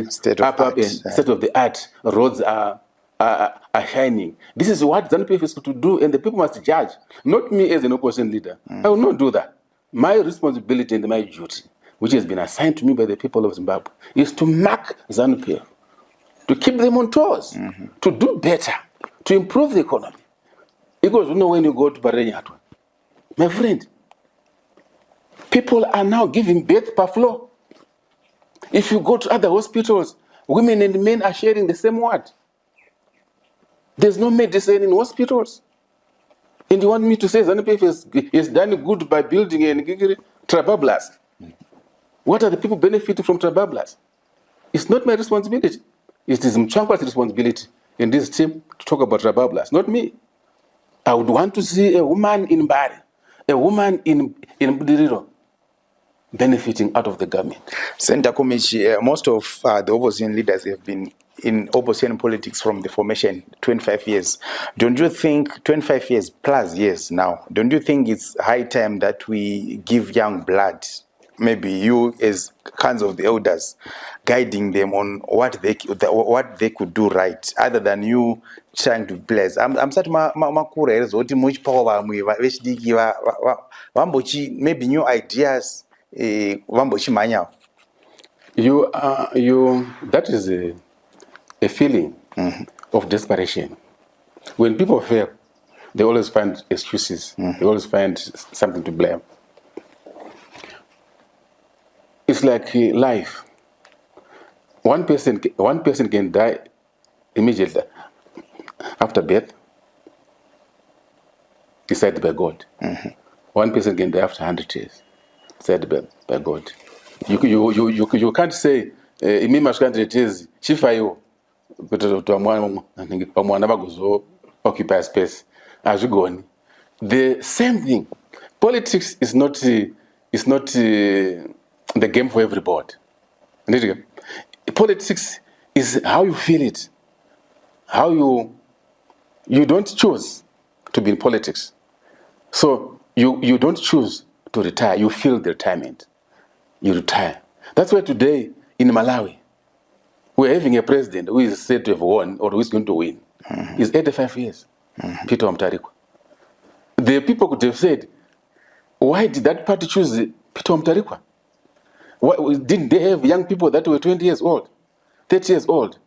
state of the art. Roads are shining. This is what Zanu-PF is to do, and the people must judge. Not me as an opposition leader. I will not do that. My responsibility and my duty, which has been assigned to me by the people of Zimbabwe, is to mark Zanu-PF, to keep them on toes, to do better, to improve the economy. Because you know when you go to Barenyatwa, my friend, people are now giving birth per floor. If you go to other hospitals, women and men are sharing the same ward. There's no medicine in hospitals. And you want me to say Zanu-PF is done good by building and trabablas? What are the people benefiting from trabablas? It's not my responsibility. It is Mchangwa's responsibility in this team to talk about trabablas, not me. I would want to see a woman in Bari, a woman in Budiriro benefiting out of the government? Senator Komichi, most of the opposition leaders have been in opposition politics from the formation 25 years. Don't you think 25 years plus years now, don't you think it's high time that we give young blood, maybe you as kinds of the elders, guiding them on what they could do right, other than you trying to bless? I'm such makura here zoti muchipawa vamwe vechidiki vambochi maybe new ideas vambochi manya. That is a feeling of desperation. When people fail, they always find excuses. They always find something to blame. It's like life. One person can die immediately after birth, decided by God. One person can die after 100 years, decided by God. You can't say imima 100 years chifayo to occupy space as you go on. The same thing. Politics is not the game for everybody. Politics is how you feel it, how you don't choose to be in politics. So you don't choose to retire. You feel the retirement. You retire. That's why today in Malawi, we're having a president who is said to have won or who is going to win. He's 85 years, Peter Mutharika. The people could have said, why did that party choose Peter Mutharika? Didn't they have young people that were 20 years old, 30 years old?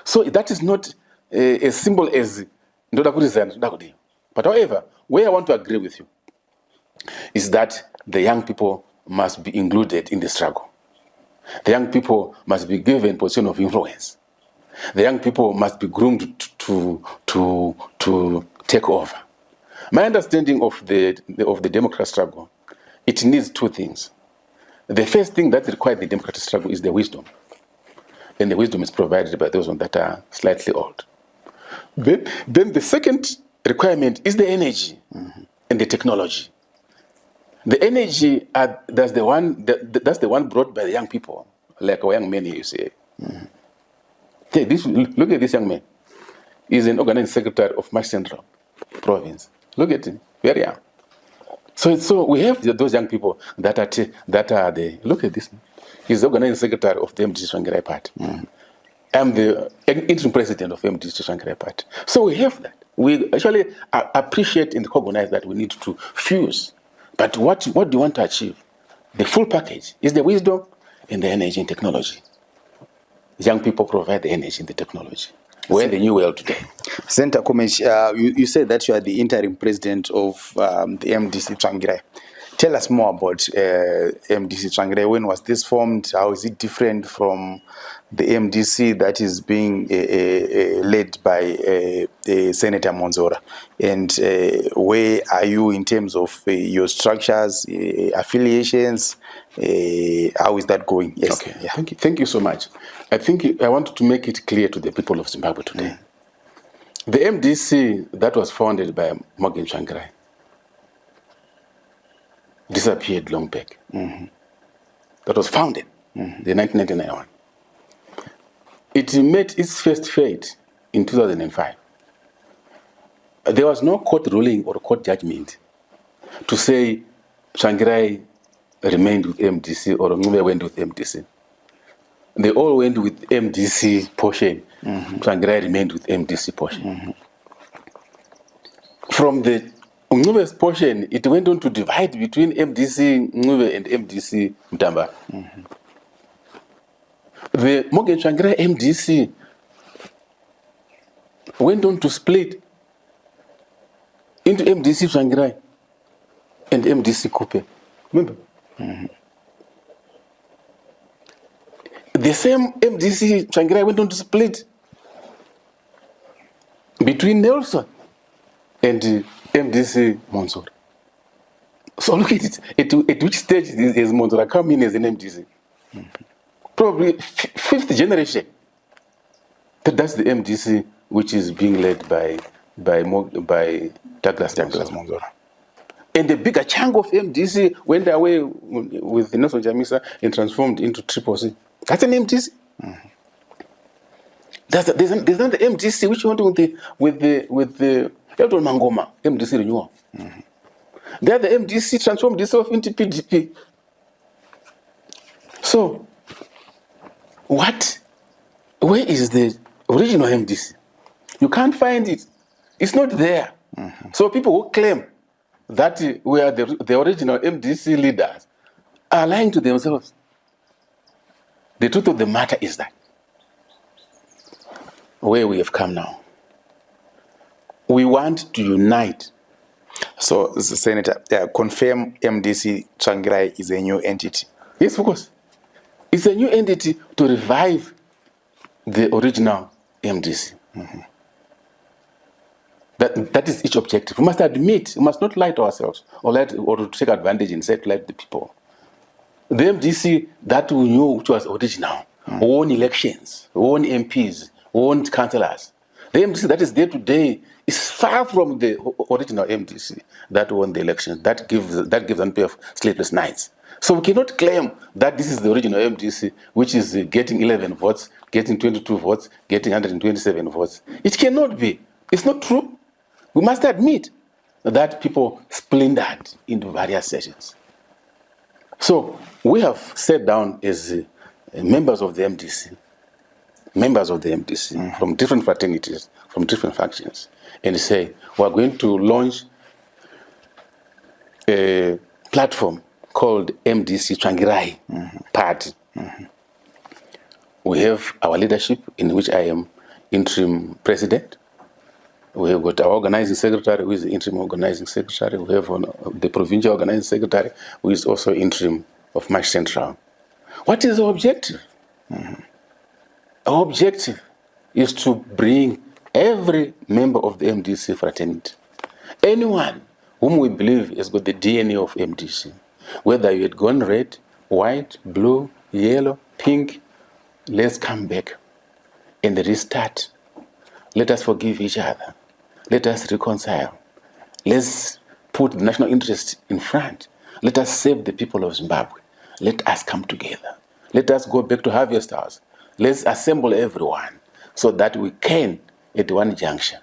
So that is not as simple as Ndoda. But however, where I want to agree with you is that the young people must be included in the struggle. The young people must be given position of influence. The young people must be groomed to take over. My understanding of the democratic struggle, it needs two things. The first thing that requires the democratic struggle is the wisdom. And the wisdom is provided by those that are slightly old. Then the second requirement is the energy and the technology. The energy, that's the one brought by the young people, like our young men here, you say. Look at this young man. He's an organizing secretary of March Central Province. Look at him, very young. So we have those young people that are the, look at this. He's the organizing secretary of the MDC Tsvangirai party. I'm the interim president of MDC Tsvangirai party. So we have that. We actually appreciate and recognize that we need to fuse. But what do you want to achieve? The full package is the wisdom and the energy and technology. Young people provide the energy and the technology. We're in the new world today. Senator Komichi, you said that you are the interim president of the MDC Tsvangirai. Tell us more about MDC Tsvangirai. When was this formed? How is it different from the MDC that is being led by Senator Monzora? And where are you in terms of your structures, affiliations? How is that going? Yes. Okay. Yeah. Thank you so much. I want to make it clear to the people of Zimbabwe today. The MDC that was founded by Morgan Tsvangirai disappeared long back. That was founded in 1999. It met its first fate in 2005. There was no court ruling or court judgment to say Tsvangirai remained with MDC or Ngube went with MDC. They all went with MDC portion. Tsvangirai remained with MDC portion. From the Ngube's portion, it went on to divide between MDC Ngube and MDC Mtamba. The Morgan Tsvangirai MDC went on to split into MDC Tsvangirai and MDC Kupe. Remember? The same MDC Tsvangirai went on to split between Nelson and MDC Monzora. So look at it. At which stage is Monzora come in as an MDC? Probably fifth generation. That's the MDC which is being led by Douglas Monzora. And the bigger chunk of MDC went away with Nelson Chamisa and transformed into Triple C. That's an MDC. There's another MDC which went with the Electoral Mangoma MDC renewal. The other MDC transformed itself into PDP. So, where is the original MDC? You can't find it. It's not there. So people who claim that we are the original MDC leaders are lying to themselves. The truth of the matter is that where we have come now, we want to unite. So, Senator, confirm MDC Tsvangirai is a new entity. Yes, of course. It's a new entity to revive the original MDC. That is its objective. We must admit, we must not lie to ourselves or to take advantage and say to lie to the people. The MDC that we knew which was original, won elections, won MPs, won councillors. The MDC that is there today is far from the original MDC that won the elections. That gives Zanu-PF sleepless nights. So we cannot claim that this is the original MDC, which is getting 11 votes, getting 22 votes, getting 127 votes. It cannot be. It's not true. We must admit that people splintered into various sessions. So we have sat down as members of the MDC, from different fraternities, from different factions, and say, we're going to launch a platform called MDC Tsvangirai Party. We have our leadership, in which I am interim president. We have got our organizing secretary, who is the interim organizing secretary. We have the provincial organizing secretary, who is also interim of March Central. What is our objective? Our objective is to bring every member of the MDC fraternity, anyone whom we believe has got the DNA of MDC, whether you had gone red, white, blue, yellow, pink, let's come back and restart. Let us forgive each other. Let us reconcile. Let's put the national interest in front. Let us save the people of Zimbabwe. Let us come together. Let us go back to harvest house. Let's assemble everyone so that we can, at one junction,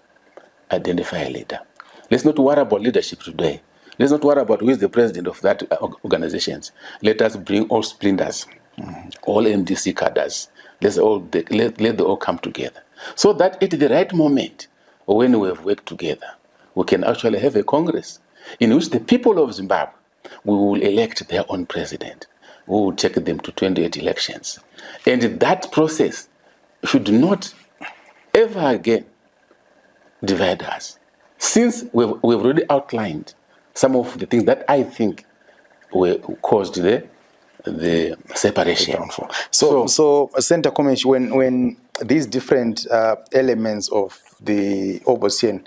identify a leader. Let's not worry about leadership today. Let's not worry about who is the president of that organizations. Let us bring all splinters, all MDC cadres. Let them all come together. So that at the right moment, when we have worked together, we can actually have a Congress in which the people of Zimbabwe, we will elect their own president. We will take them to 28 elections. And that process should not ever again divide us. Since we've already outlined some of the things that I think were caused the separation. So Senator Komechi, when these different elements of the opposition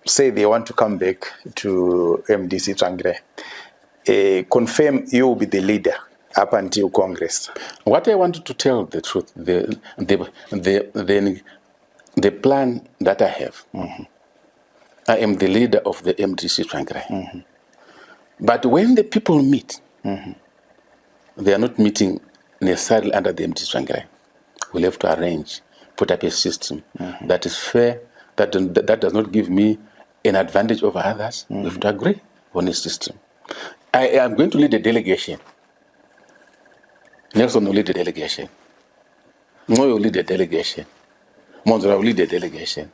say they want to come back to MDC Tsvangirai, confirm you will be the leader up until Congress. What I wanted to tell the truth, the plan that I have, I am the leader of the MDC Tsvangirai. But when the people meet, they are not meeting necessarily under the MDC Tsvangirai. We'll have to arrange, put up a system that is fair, that does not give me an advantage over others. We have to agree on a system. I am going to lead a delegation. Nelson will lead the delegation. Moyo will lead the delegation. Monzora will lead the delegation.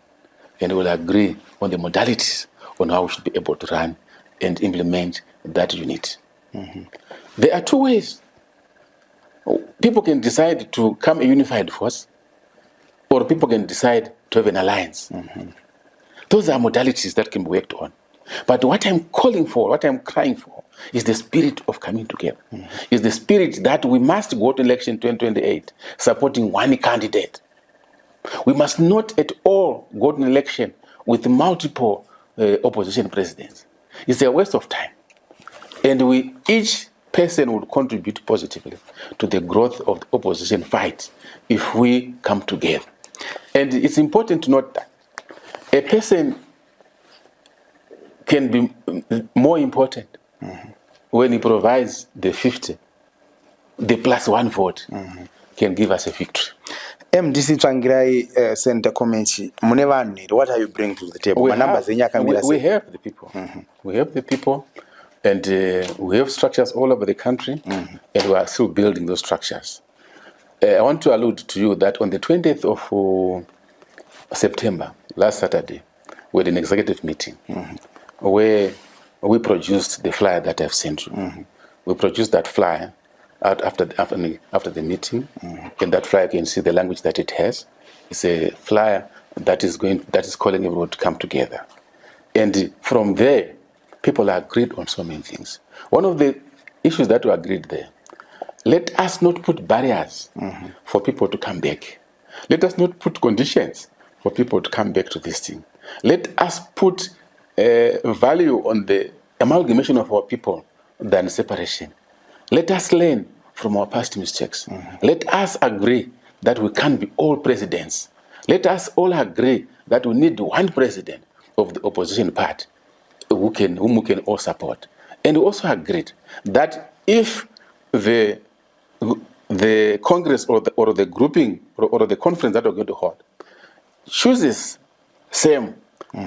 And we'll agree on the modalities on how we should be able to run and implement that unit. There are two ways. People can decide to come a unified force, or people can decide to have an alliance. Those are modalities that can be worked on. But what I'm calling for, what I'm crying for, is the spirit of coming together. Is the spirit that we must go to election 2028 supporting one candidate. We must not at all go to an election with multiple opposition presidents. It's a waste of time. And each person would contribute positively to the growth of the opposition fight if we come together. And it's important to note that a person can be more important when he provides the 50, the +1 vote can give us a victory. MDC Tsvangirai Senator Komechi, mune vanhu here, what are you bringing to the table? We Manambas enyu akamira sei? have the people. We have the people, and we have structures all over the country, and we are still building those structures. I want to allude to you that on the 20th of September, last Saturday, we had an executive meeting where we produced the flyer that I've sent you. We produced that flyer out after the meeting, and that flyer, you can see the language that it has. It's a flyer that is calling everyone to come together. And from there, people agreed on so many things. One of the issues that we agreed there, let us not put barriers for people to come back. Let us not put conditions for people to come back to this thing. Let us put value on the amalgamation of our people than separation. Let us learn from our past mistakes. Let us agree that we can't be all presidents. Let us all agree that we need one president of the opposition party whom we can all support. And we also agreed that if the Congress or the grouping or the conference that we're going to hold chooses same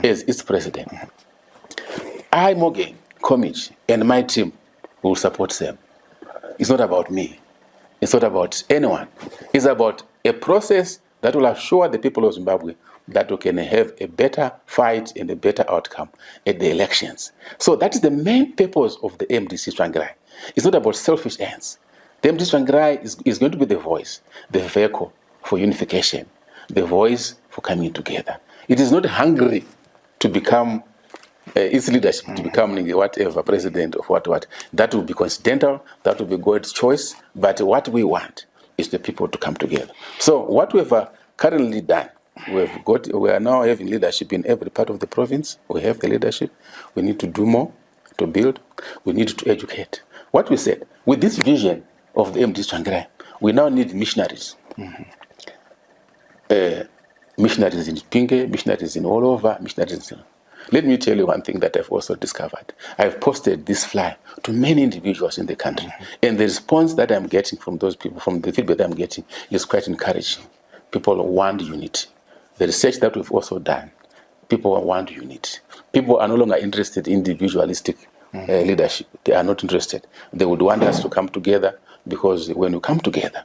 as its president, I, Morgan Komechi, and my team will support them. It's not about me. It's not about anyone. It's about a process that will assure the people of Zimbabwe that we can have a better fight and a better outcome at the elections. So that is the main purpose of the MDC Tsvangirai. It's not about selfish ends. The MDC Tsvangirai is going to be the voice, the vehicle for unification, the voice for coming together. It is not hungry to become its leadership, to becoming whatever president of what. That will be coincidental, that will be God's choice, but what we want is the people to come together. So what we have currently done, we are now having leadership in every part of the province. We have the leadership. We need to do more to build. We need to educate. What we said, with this vision of the MDC Tsvangirai, we now need missionaries. Missionaries in Pinge, missionaries in all over, missionaries in... Let me tell you one thing that I've also discovered. I've posted this flyer to many individuals in the country, and the response that I'm getting from those people, from the feedback that I'm getting, is quite encouraging. People want unity. The research that we've also done, people want unity. People are no longer interested in individualistic leadership. They are not interested. They would want us to come together, because when we come together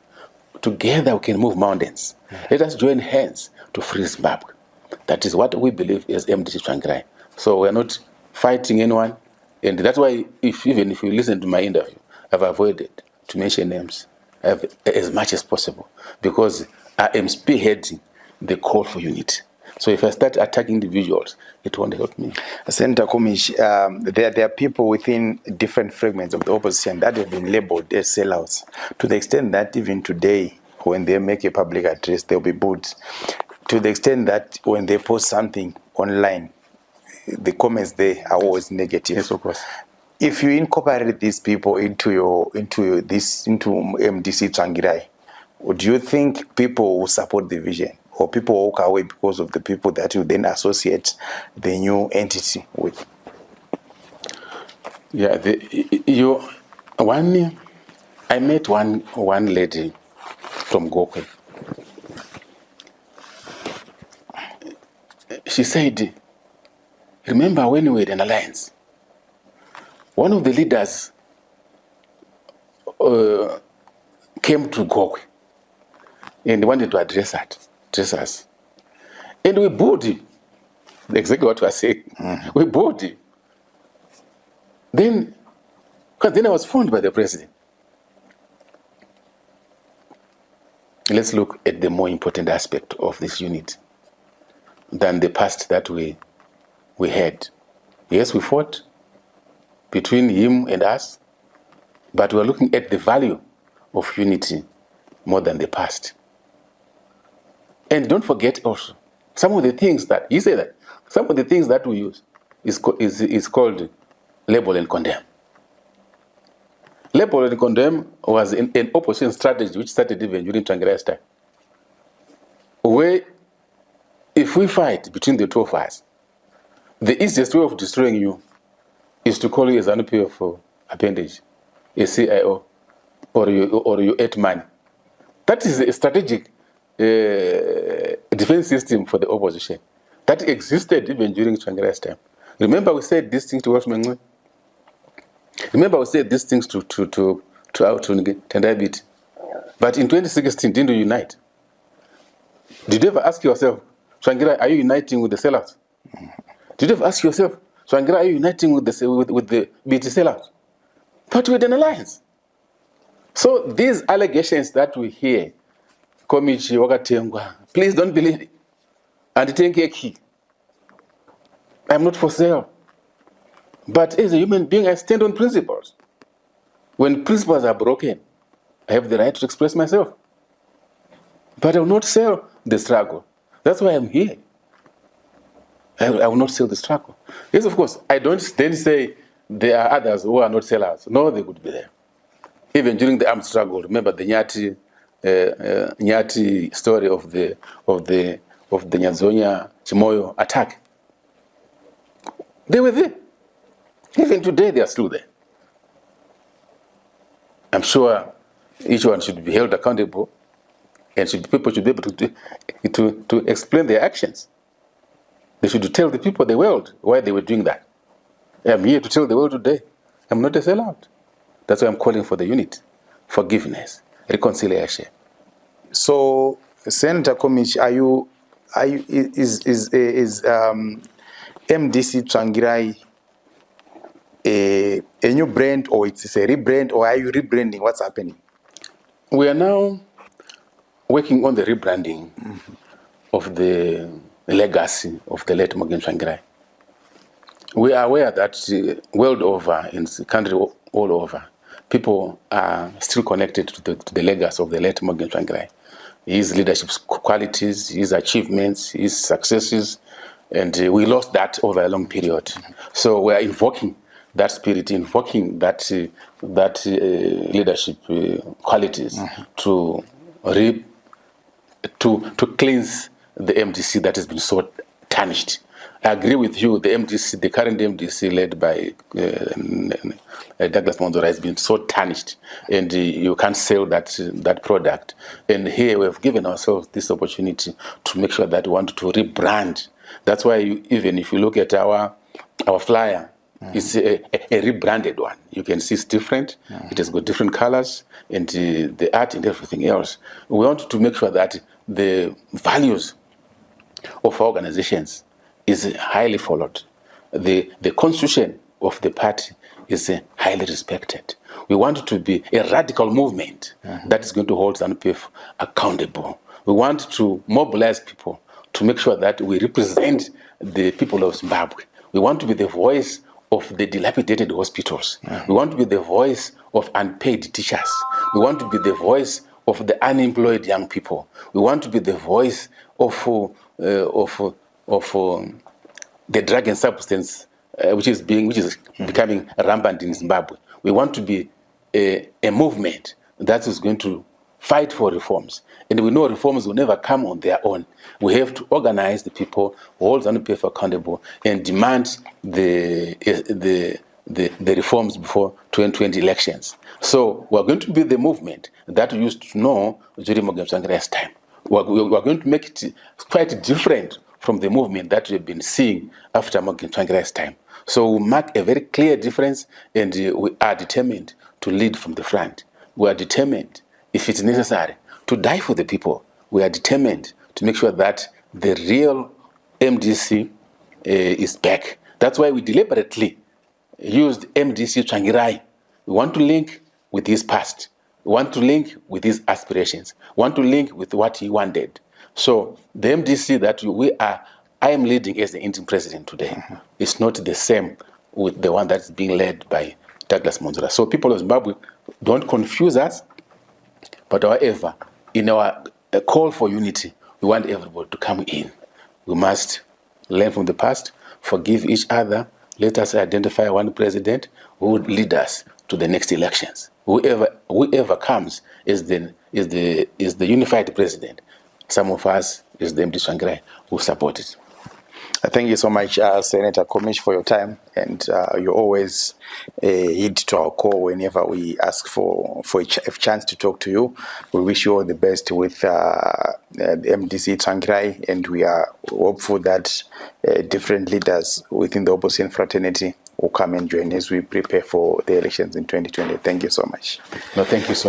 we can move mountains. Let us join hands to free Zimbabwe. That is what we believe is MDC Tsvangirai. So we're not fighting anyone, and that's why even if you listen to my interview, I've avoided to mention names as much as possible, because I am spearheading the call for unity. So if I start attacking individuals, it won't help me. Senator Komechi, there are people within different fragments of the opposition that have been labeled as sellouts, to the extent that even today, when they make a public address, they'll be booed. To the extent that when they post something online, the comments there are always negative. Yes, of course. If you incorporate these people into MDC Tsvangirai, do you think people will support the vision, or people will walk away because of the people that you then associate the new entity with? Yeah, I met one lady from Gokwe. She said, remember when we had an alliance, one of the leaders came to Gokwe and wanted to address us. And we booed him. Exactly what you are saying. We booed him. Because then I was phoned by the president. Let's look at the more important aspect of this unit than the past that we had. Yes, we fought between him and us, but we're looking at the value of unity more than the past. And don't forget also, some of the things that, he said that, some of the things that we use is called label and condemn. Label and condemn was an opposition strategy which started even during Tsvangirai's time, where if we fight between the two of us, the easiest way of destroying you is to call you a Zanu-PF for appendage, a CIO, or you ate money. That is a strategic defense system for the opposition that existed even during Tsvangirai's time. Remember, we said these things to Washington. Remember, we said these things to Tendai. But in 2016, didn't you unite? Did you ever ask yourself, Tsvangirai, are you uniting with the sellouts? Did you ever ask yourself, Tsvangirai, are you uniting with the BT sellouts? But we had an alliance. So these allegations that we hear, Komichi, Wakatengwa, please don't believe it. And Tenkeki, I'm not for sale. But as a human being, I stand on principles. When principles are broken, I have the right to express myself. But I will not sell the struggle. That's why I'm here. I will not sell the struggle. Yes, of course, I don't then say there are others who are not sellers. No, they could be there. Even during the armed struggle, remember the Nyati story of the Nyazonya Chimoyo attack. They were there. Even today, they are still there. I'm sure each one should be held accountable, and people should be able to explain their actions. They should tell the people, the world, why they were doing that. I'm here to tell the world today, I'm not a sellout. That's why I'm calling for the unity, forgiveness, reconciliation. So, Senator Komich, is MDC Tsvangirai a new brand, or it's a rebrand, or are you rebranding? What's happening? We are now working on the rebranding of the legacy of the late Morgan Tsvangirai. We are aware that world over, in the country all over, people are still connected to the legacy of the late Morgan Tsvangirai. His leadership qualities, his achievements, his successes, and we lost that over a long period. So we are invoking that spirit, invoking that leadership qualities to cleanse the MDC that has been so tarnished. I agree with you. The MDC, the current MDC led by Douglas Monzora, has been so tarnished, and you can't sell that product. And here we have given ourselves this opportunity to make sure that we want to rebrand. That's why even if you look at our flyer, it's a rebranded one. You can see it's different. It has got different colors, and the art and everything else. We want to make sure that the values of our organizations is highly followed. The constitution of the party is highly respected. We want it to be a radical movement that is going to hold Zanu-PF accountable. We want to mobilize people to make sure that we represent the people of Zimbabwe. We want to be the voice of the dilapidated hospitals. We want to be the voice of unpaid teachers. We want to be the voice of the unemployed young people. We want to be the voice of the drug and substance which is becoming rampant in Zimbabwe. We want to be a movement that is going to fight for reforms. And we know reforms will never come on their own. We have to organize the people, hold Zanu-PF accountable, and demand the reforms before 2020 elections. So we're going to be the movement that we used to know during Morgan Tsvangirai's time. We're going to make it quite different from the movement that we've been seeing after Morgan Tsvangirai's time. So we mark a very clear difference, and we are determined to lead from the front. We are determined, if it's necessary, to die for the people. We are determined to make sure that the real MDC is back. That's why we deliberately used MDC Tsvangirai. We want to link with his past. We want to link with his aspirations. We want to link with what he wanted. So the MDC that I am leading as the interim president today is not the same with the one that's being led by Douglas Monzora. So people of Zimbabwe, don't confuse us. But however, in our call for unity, we want everybody to come in. We must learn from the past, forgive each other. Let us identify one president who would lead us to the next elections. Whoever comes is the unified president. Some of us is the MDC Tsvangirai who support it. Thank you so much, Senator Komish, for your time, and you always heed to our call whenever we ask for a chance to talk to you. We wish you all the best with the MDC Tsvangirai, and we are hopeful that different leaders within the opposition fraternity will come and join as we prepare for the elections in 2020. Thank you so much. No, thank you so much.